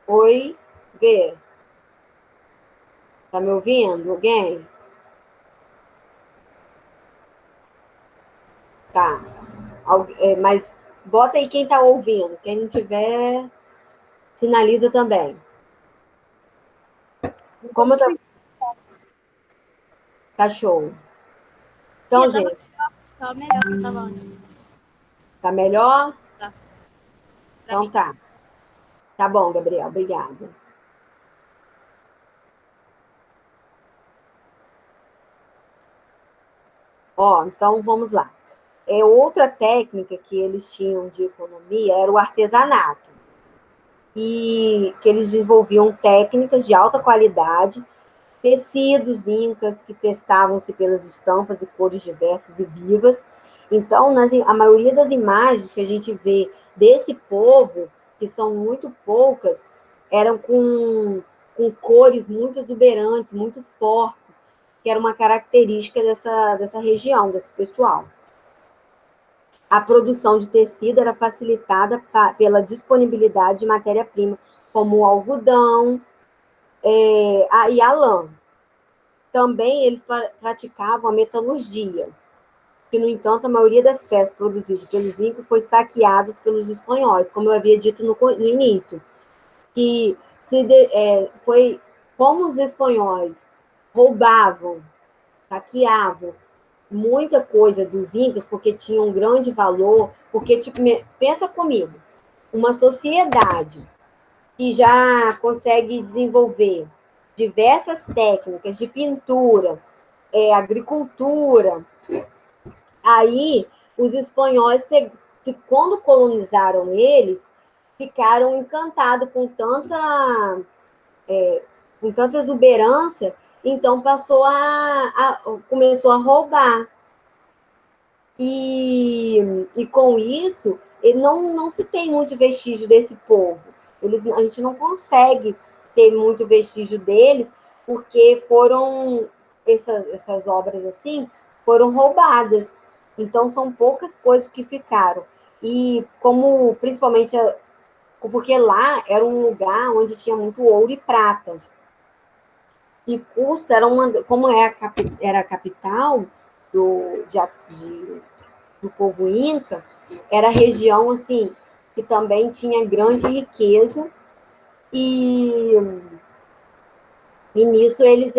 Oi, Vê. Tá me ouvindo? Alguém? Tá. Mas bota aí quem tá ouvindo. Quem não tiver, sinaliza também. Como tá? Tá show. Então, gente. Tá melhor que eu tava antes. Tá melhor? Tá. Então tá. Tá bom, Gabriel. Obrigada. Ó, então vamos lá. Outra técnica que eles tinham de economia era o artesanato. E que eles desenvolviam técnicas de alta qualidade, tecidos incas que testavam-se pelas estampas e cores diversas e vivas. Então, a maioria das imagens que a gente vê desse povo, que são muito poucas, eram com cores muito exuberantes, muito fortes, que era uma característica dessa região, desse pessoal. A produção de tecido era facilitada pela disponibilidade de matéria-prima, como o algodão e a lã. Também eles praticavam a metalurgia, que, no entanto, a maioria das peças produzidas pelos incas foi saqueadas pelos espanhóis, como eu havia dito no início, que foi como os espanhóis roubavam, saqueavam muita coisa dos incas, porque tinha um grande valor, porque, tipo, pensa comigo, uma sociedade que já consegue desenvolver diversas técnicas de pintura, agricultura, aí os espanhóis, quando colonizaram eles, ficaram encantados com tanta exuberância, então começou a roubar. E com isso, não se tem muito vestígio desse povo. A gente não consegue ter muito vestígio deles, porque essas obras assim foram roubadas. Então, são poucas coisas que ficaram. E como, principalmente, porque lá era um lugar onde tinha muito ouro e prata. E Cusco como era a capital do povo inca, era a região assim que também tinha grande riqueza e nisso eles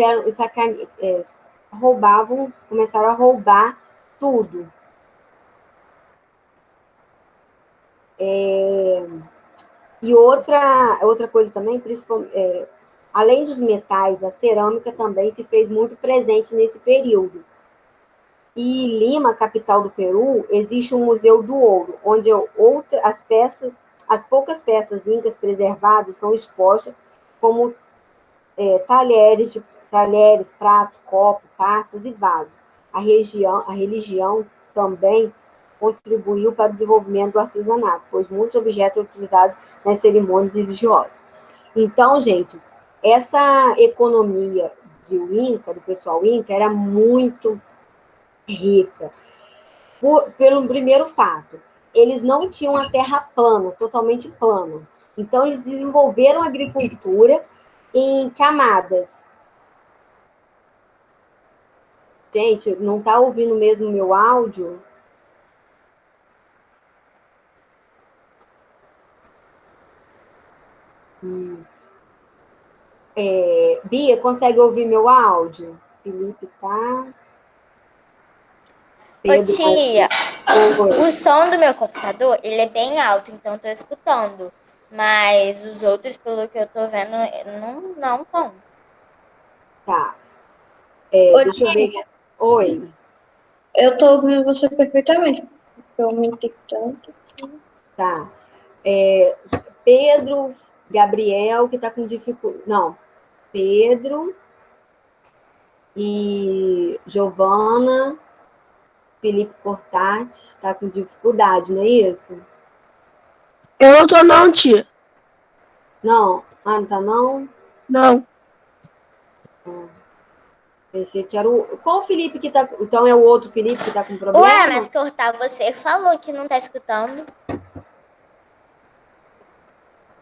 começaram a roubar tudo. E outra coisa também, principalmente, além dos metais, a cerâmica também se fez muito presente nesse período. E Lima, capital do Peru, existe um museu do ouro, onde as poucas peças incas preservadas são expostas como talheres, pratos, copos, taças e vasos. A religião também contribuiu para o desenvolvimento do artesanato, pois muitos objetos são utilizados nas cerimônias religiosas. Então, gente, essa economia do pessoal inca, era muito rica. Pelo primeiro fato, eles não tinham a terra plana, totalmente plana. Então, eles desenvolveram a agricultura em camadas. Gente, não tá ouvindo mesmo o meu áudio? Bia, consegue ouvir meu áudio? Felipe tá. Ô, Pedro, tia, oi. o som do meu computador, ele é bem alto, então eu tô escutando. Mas os outros, pelo que eu tô vendo, não estão. Tá. Ô, Deixa eu ver. Oi. eu tô ouvindo você perfeitamente, porque eu aumentei tanto. Tá. Pedro, Gabriel, que tá com dificuldade. Não. Pedro e Giovana, Felipe Portati, tá com dificuldade, não é isso? Eu não tô não, tia. Não. Ah, não tá não? Não. Pensei que era o. Qual o Felipe que tá. Então é o outro Felipe que tá com Ué, problema? mas cortar você falou que não tá escutando.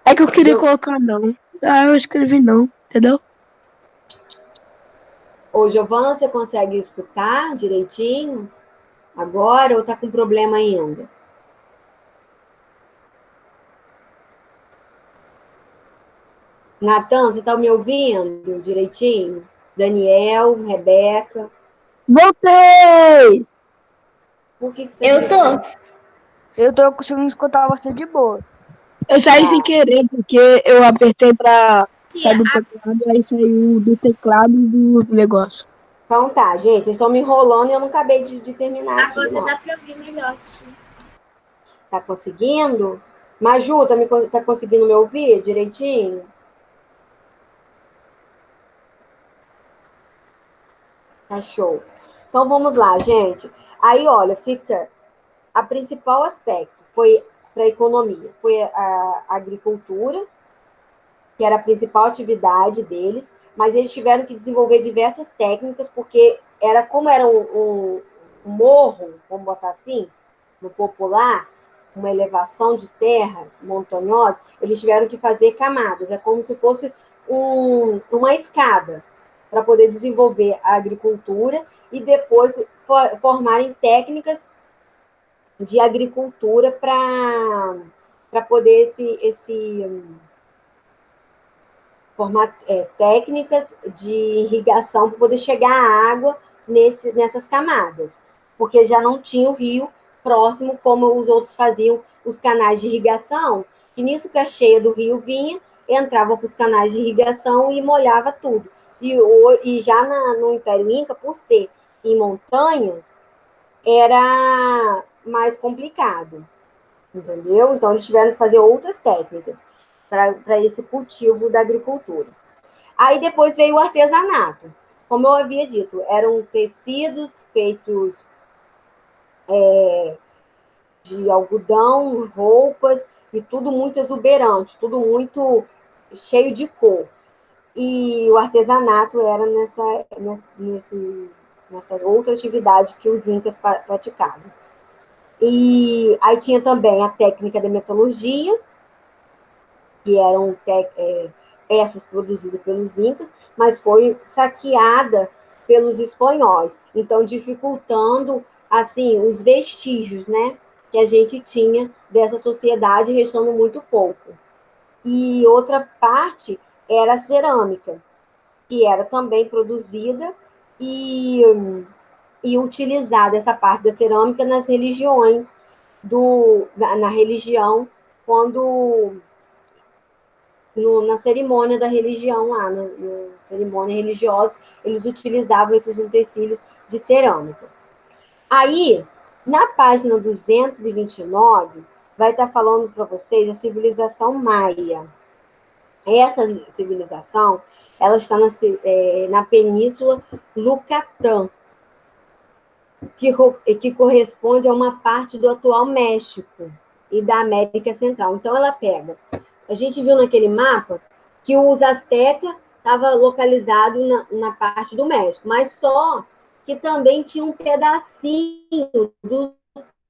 É que eu queria Jo... colocar não. Ah, eu escrevi não, entendeu? Ô, Giovana, você consegue escutar direitinho agora ou tá com problema ainda? Natan, você tá me ouvindo direitinho? Daniel, Rebeca. Voltei! Por que você tá Eu gritando? tô. Eu tô conseguindo escutar você de boa. Eu saí sem Tá. querer, porque eu apertei pra sair Tia, do teclado, aí saiu do teclado do negócio. Então tá, gente, vocês estão me enrolando e eu não acabei de terminar aqui, agora não. dá pra ouvir melhor, tia. Tá conseguindo? Maju, tá conseguindo me ouvir direitinho? Tá show. Então vamos lá, gente. Aí, olha, fica a principal aspecto foi para a economia, foi a agricultura, que era a principal atividade deles, mas eles tiveram que desenvolver diversas técnicas, porque como era um morro, vamos botar assim, no popular, uma elevação de terra montanhosa, eles tiveram que fazer camadas, é como se fosse uma escada para poder desenvolver a agricultura e depois formarem técnicas de agricultura para poder formar técnicas de irrigação para poder chegar a água nessas camadas, porque já não tinha o rio próximo como os outros faziam os canais de irrigação, e nisso que a cheia do rio vinha, entrava para os canais de irrigação e molhava tudo. E já no Império Inca, por ser em montanhas, era mais complicado, entendeu? Então, eles tiveram que fazer outras técnicas para esse cultivo da agricultura. Aí depois veio o artesanato. Como eu havia dito, eram tecidos feitos de algodão, roupas, e tudo muito exuberante, tudo muito cheio de cor. E o artesanato era nessa outra atividade que os incas praticavam. E aí tinha também a técnica da metalurgia, que eram peças produzidas pelos incas, mas foi saqueada pelos espanhóis, então dificultando assim os vestígios, né, que a gente tinha dessa sociedade, restando muito pouco. E outra parte era a cerâmica, que era também produzida e, e utilizada essa parte da cerâmica nas religiões na religião, quando na cerimônia da religião lá, na cerimônia religiosa, eles utilizavam esses utensílios de cerâmica. Aí, na página 229, vai estar falando para vocês a civilização maia. Essa civilização, ela está na Península Yucatán, que corresponde a uma parte do atual México e da América Central. Então, ela pega. A gente viu naquele mapa que os astecas estavam localizados na parte do México, mas só que também tinha um pedacinho dos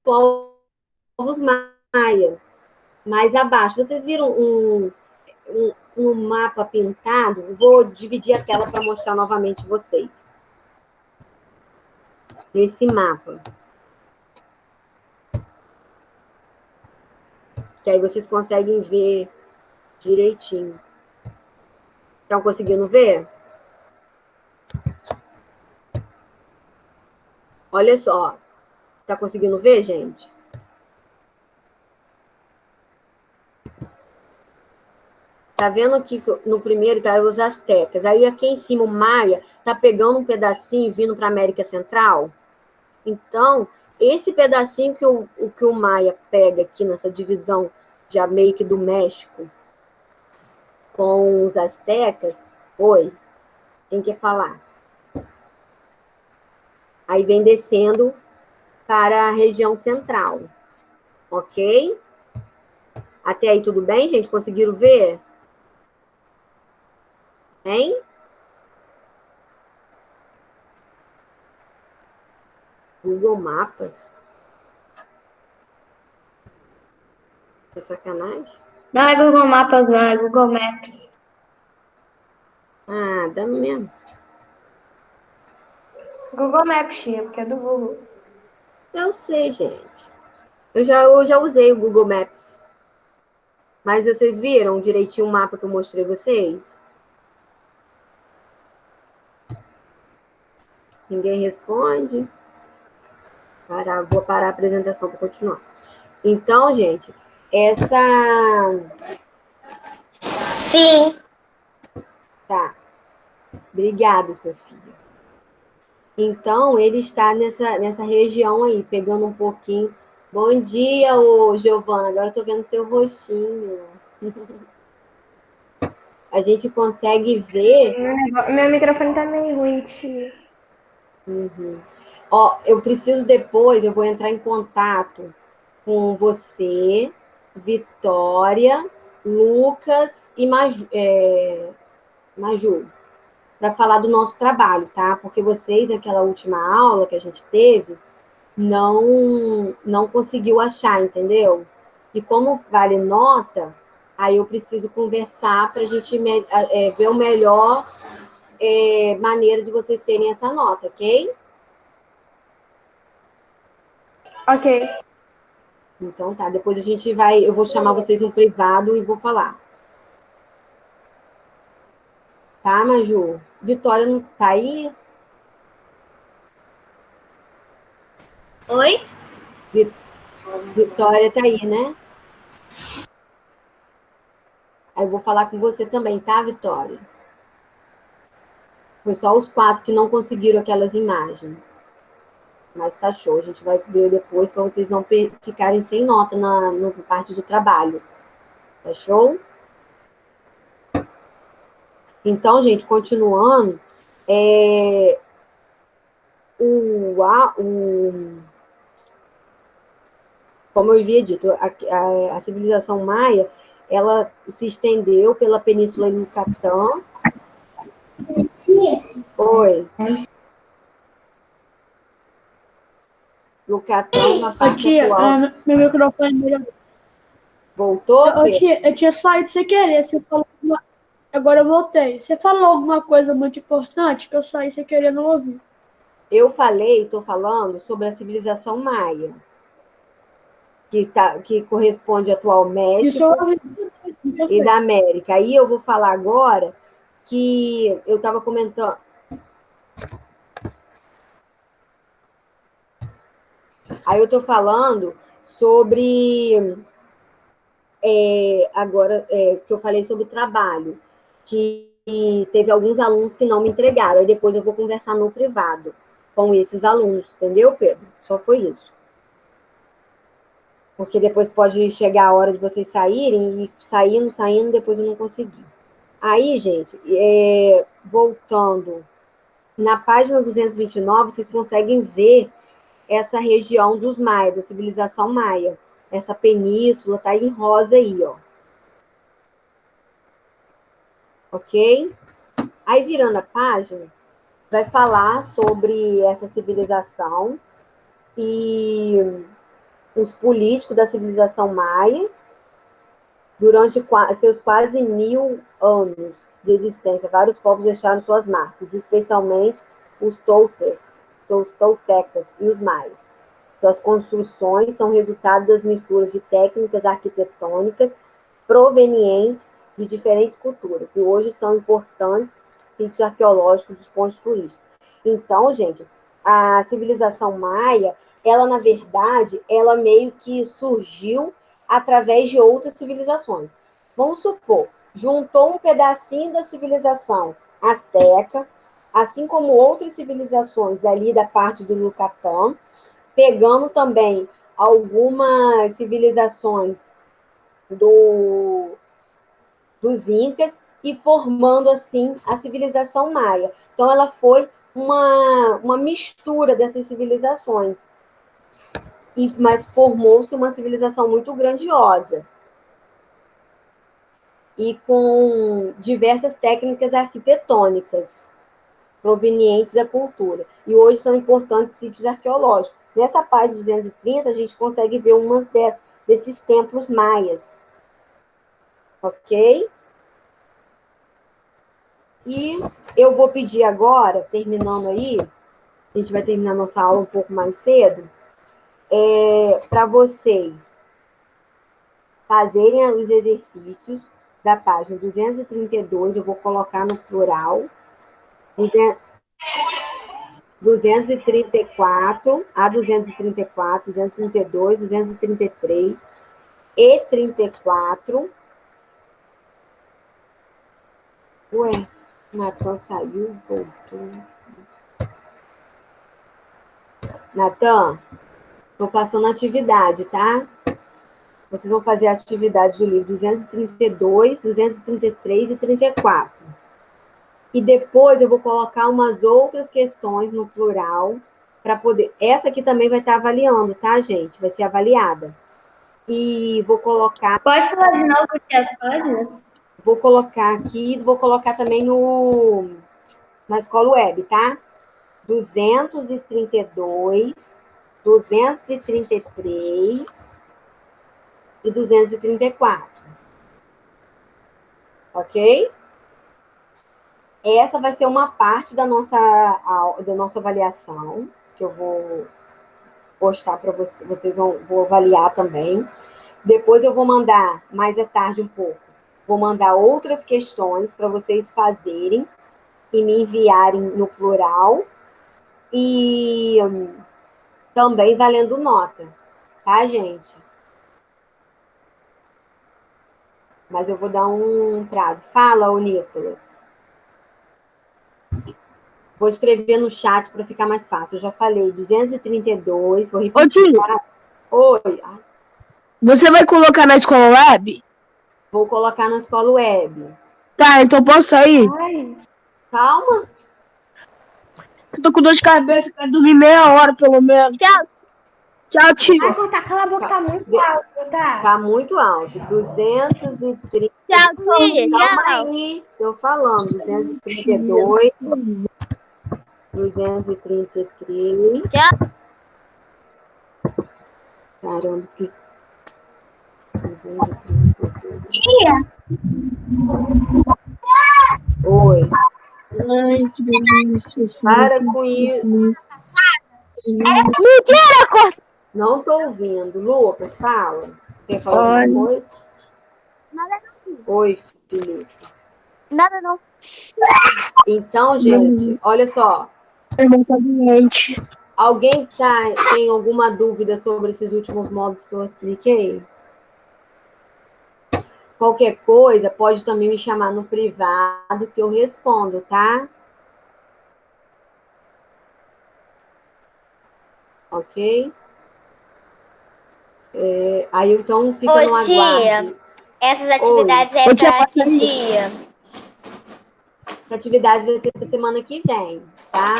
povos maias mais abaixo. Vocês viram um mapa pintado? Vou dividir a tela para mostrar novamente vocês. nesse mapa. Que aí vocês conseguem ver direitinho. Estão conseguindo ver? Olha só. Tá conseguindo ver, gente? Tá vendo que no primeiro tá os astecas. Aí aqui em cima o Maia tá pegando um pedacinho vindo para América Central. Então, esse pedacinho que o Maia pega aqui nessa divisão já meio que do México com os astecas, oi, quem quer falar? Aí vem descendo para a região central, ok? Até aí tudo bem, gente? Conseguiram ver? Hein? Google Mapas? É sacanagem? Não é Google Maps, não, é Google Maps. Ah, dá mesmo. Google Maps, tia, porque é do Google. Eu sei, gente. Eu já usei o Google Maps. Mas vocês viram direitinho o mapa que eu mostrei vocês? Ninguém responde? Vou parar a apresentação para continuar. Então, gente, essa... Sim. Tá. Obrigada, Sofia. Então, ele está nessa região aí, pegando um pouquinho. Bom dia, ô Giovana. Agora eu tô vendo seu rostinho. A gente consegue ver. Meu microfone tá meio ruim, tia. Uhum. Ó, eu preciso depois, eu vou entrar em contato com você, Vitória, Lucas e Maju, para falar do nosso trabalho, tá? Porque vocês, naquela última aula que a gente teve, não conseguiu achar, entendeu? E como vale nota, aí eu preciso conversar para a gente ver o melhor maneira de vocês terem essa nota, ok? Ok. Então tá, depois eu vou chamar vocês no privado e vou falar. Tá, Maju? Vitória não tá aí? Oi? Vitória tá aí, né? Aí eu vou falar com você também, tá, Vitória? Foi só os 4 que não conseguiram aquelas imagens. Mas tá show, a gente vai ver depois para vocês não ficarem sem nota na parte do trabalho. Tá show? Então, gente, continuando, como eu havia dito, a civilização maia, ela se estendeu pela Península Yucatán. Oi. Yucatán, na parte atual. Meu microfone melhorou. Voltou, eu tinha saído sem querer. Você falou agora eu voltei. Você falou alguma coisa muito importante que eu saí sem querer, não ouvi. Eu estou falando sobre a civilização maia, que corresponde ao atual México e da América. Aí eu vou falar agora que eu estava comentando. Aí eu estou falando sobre agora que eu falei sobre o trabalho, que teve alguns alunos que não me entregaram. Aí depois eu vou conversar no privado com esses alunos, entendeu, Pedro? Só foi isso. Porque depois pode chegar a hora de vocês saírem, e saindo, depois eu não consegui. Aí, gente, voltando, na página 229, vocês conseguem ver essa região dos maias, da civilização maia. Essa península tá em rosa aí, ó. Ok? Aí, virando a página, vai falar sobre essa civilização e os políticos da civilização maia durante seus quase 1000 anos de existência. Vários povos deixaram suas marcas, especialmente os Toltecas, os toltecas e os maias. Suas construções são resultado das misturas de técnicas arquitetônicas provenientes de diferentes culturas e hoje são importantes sítios arqueológicos dos pontos turísticos. Então, gente, a civilização maia, ela, na verdade, ela meio que surgiu através de outras civilizações. Vamos supor, juntou um pedacinho da civilização asteca, assim como outras civilizações ali da parte do Yucatán, pegando também algumas civilizações dos Incas e formando, assim, a civilização maia. Então, ela foi uma mistura dessas civilizações, mas formou-se uma civilização muito grandiosa e com diversas técnicas arquitetônicas provenientes da cultura. E hoje são importantes sítios arqueológicos. Nessa página 230, a gente consegue ver umas desses templos maias. Ok? E eu vou pedir agora, terminando aí, a gente vai terminar nossa aula um pouco mais cedo, para vocês fazerem os exercícios da página 232, eu vou colocar no plural, 234, a 234, 232, 233 e 34. Ué, Natan saiu, voltou. Natan, estou passando a atividade, tá? Vocês vão fazer a atividade do livro 232, 233 e 34. E depois eu vou colocar umas outras questões no plural para poder... Essa aqui também vai estar avaliando, tá, gente? Vai ser avaliada. E vou colocar... Pode falar de novo aqui as páginas? Vou colocar aqui, vou colocar também na escola web, tá? 232, 233 e 234. Ok? Essa vai ser uma parte da nossa avaliação, que eu vou postar para vocês, vou avaliar também. Depois eu vou mandar, mais à tarde um pouco, vou mandar outras questões para vocês fazerem e me enviarem no plural e também valendo nota, tá, gente? Mas eu vou dar um prazo. Fala, ô Nicolas. Vou escrever no chat para ficar mais fácil. Eu já falei 232, vou repetir. Tá? Oi. Você vai colocar na escola web? Vou colocar na escola web. Tá, então posso sair? Ai, calma. Eu tô com dor de cabeça, quero dormir meia hora pelo menos. Tchau. Tchau, tia. Ai, tá, cala a boca, tá muito alto, tá? Tá muito alto. 230. Tchau, tia. Calma Tchau. aí. Tô falando. 232. 233. Tchau. Caramba, esqueci. 233. Tia, Oi. Ai, que delícia. Para com isso. Mentira, corta. Não tô ouvindo. Lucas, fala. Quer falar alguma coisa? Nada não. Oi, Felipe. Nada não. Então, gente, olha só. Meu irmão tá doente. Alguém tem alguma dúvida sobre esses últimos modos que eu expliquei? Qualquer coisa, pode também me chamar no privado que eu respondo, tá? Ok? Aí, então, fica no aguardo. Tia, essas atividades é para que dia? Essa atividade vai ser para semana que vem, tá?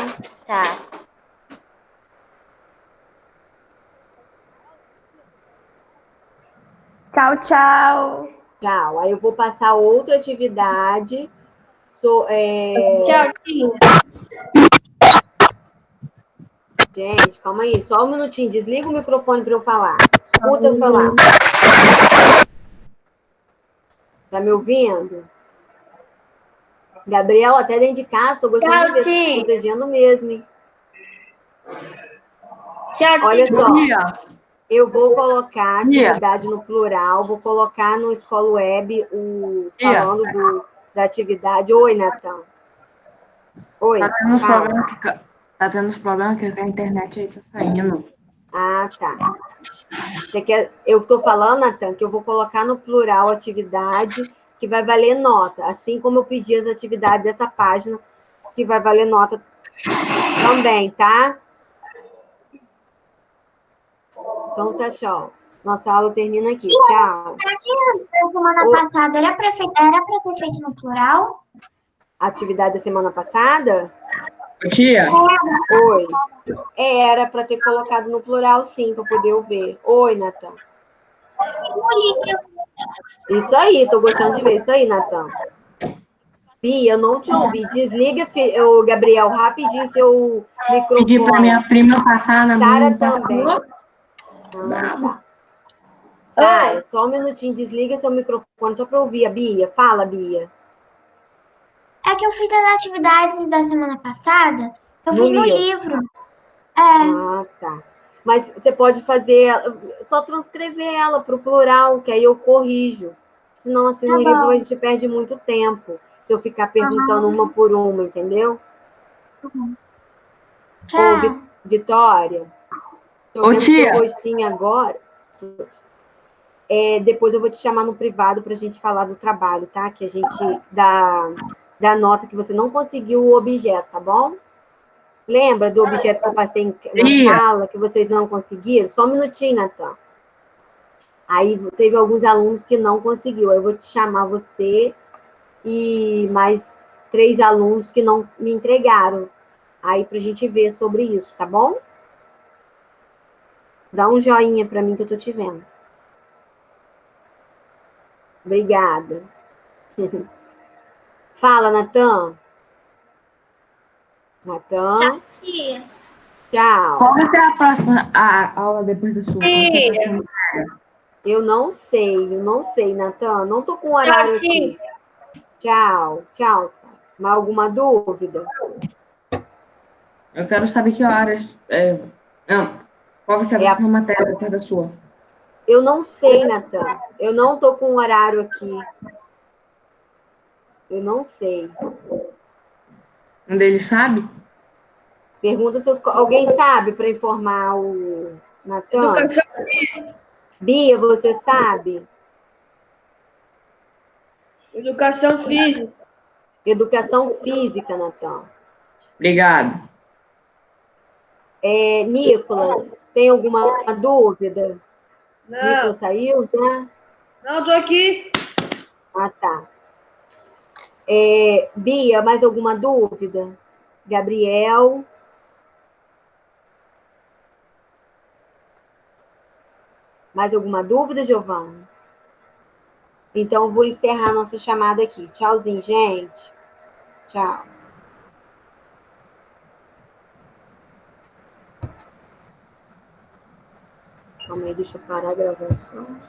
Tá. Tchau, tchau. Tchau. Aí eu vou passar outra atividade. Tchau, tia. Gente, calma aí, só um minutinho. Desliga o microfone para eu falar. Escuta eu falar. Tá me ouvindo? Gabriel, até dentro de casa, tô gostando de ver, tô protegendo mesmo, hein? Olha só, Tia, eu vou colocar tia, atividade no plural, vou colocar no Escola Web tia. falando da atividade. Oi, Natan. Oi, Tá tendo uns fala. problemas tá tendo uns problemas que a internet aí tá saindo. Ah, tá. Eu estou falando, Natan, que eu vou colocar no plural atividade que vai valer nota, assim como eu pedi as atividades dessa página, que vai valer nota também, tá? Então tá, tchau. Nossa aula termina aqui. Tchau. Na semana passada era pra ter feito no plural? Atividade da semana passada? Tia, Oi. Era para ter colocado no plural, sim, para poder eu ver. Oi, Natan. Isso aí, tô gostando de ver. Isso aí, Natan. Bia, eu não te ouvi. Desliga, o Gabriel, rapidinho seu pedi pra microfone. minha prima passar na Sara mão. também. Tá. Sara, só um minutinho, desliga seu microfone só para ouvir a Bia. Fala, Bia. É que eu fiz as atividades da semana passada, eu No fiz no livro. livro. Ah, tá. Mas você pode fazer, só transcrever ela para o plural, que aí eu corrijo. Senão, assim, no livro a gente perde muito tempo. Se eu ficar perguntando uma por uma, entendeu? Ô, Vitória, tô vendo seu rostinho agora. Depois eu vou te chamar no privado para a gente falar do trabalho, tá? Que a gente dá nota que você não conseguiu o objeto, tá bom? Lembra do objeto que eu passei na sala, que vocês não conseguiram? Só um minutinho, Natan. Aí teve alguns alunos que não conseguiu. Aí eu vou te chamar você e mais 3 alunos que não me entregaram. Aí para a gente ver sobre isso, tá bom? Dá um joinha para mim que eu tô te vendo. Obrigada. Fala, Natan. Natan. Tchau. Qual vai ser a próxima aula depois da sua? Qual vai ser a próxima? Eu não sei, Natan. Não tô com horário aqui. Tchau, Sara. Mais alguma dúvida? Eu quero saber que horas. Qual vai ser a próxima matéria depois da sua? Eu não sei, Natan. Eu não tô com horário aqui. Eu não sei. Um deles sabe? Pergunta se alguém sabe para informar o Natan. Bia, você sabe? Educação física. Educação física, Natan. Obrigado. Nicolas, tem alguma dúvida? Não. Nicolas saiu já? Não, tô aqui. Ah, tá. Bia, mais alguma dúvida? Gabriel? Mais alguma dúvida, Giovana? Então, eu vou encerrar nossa chamada aqui. Tchauzinho, gente. Tchau. Calma aí, deixa eu parar a gravação.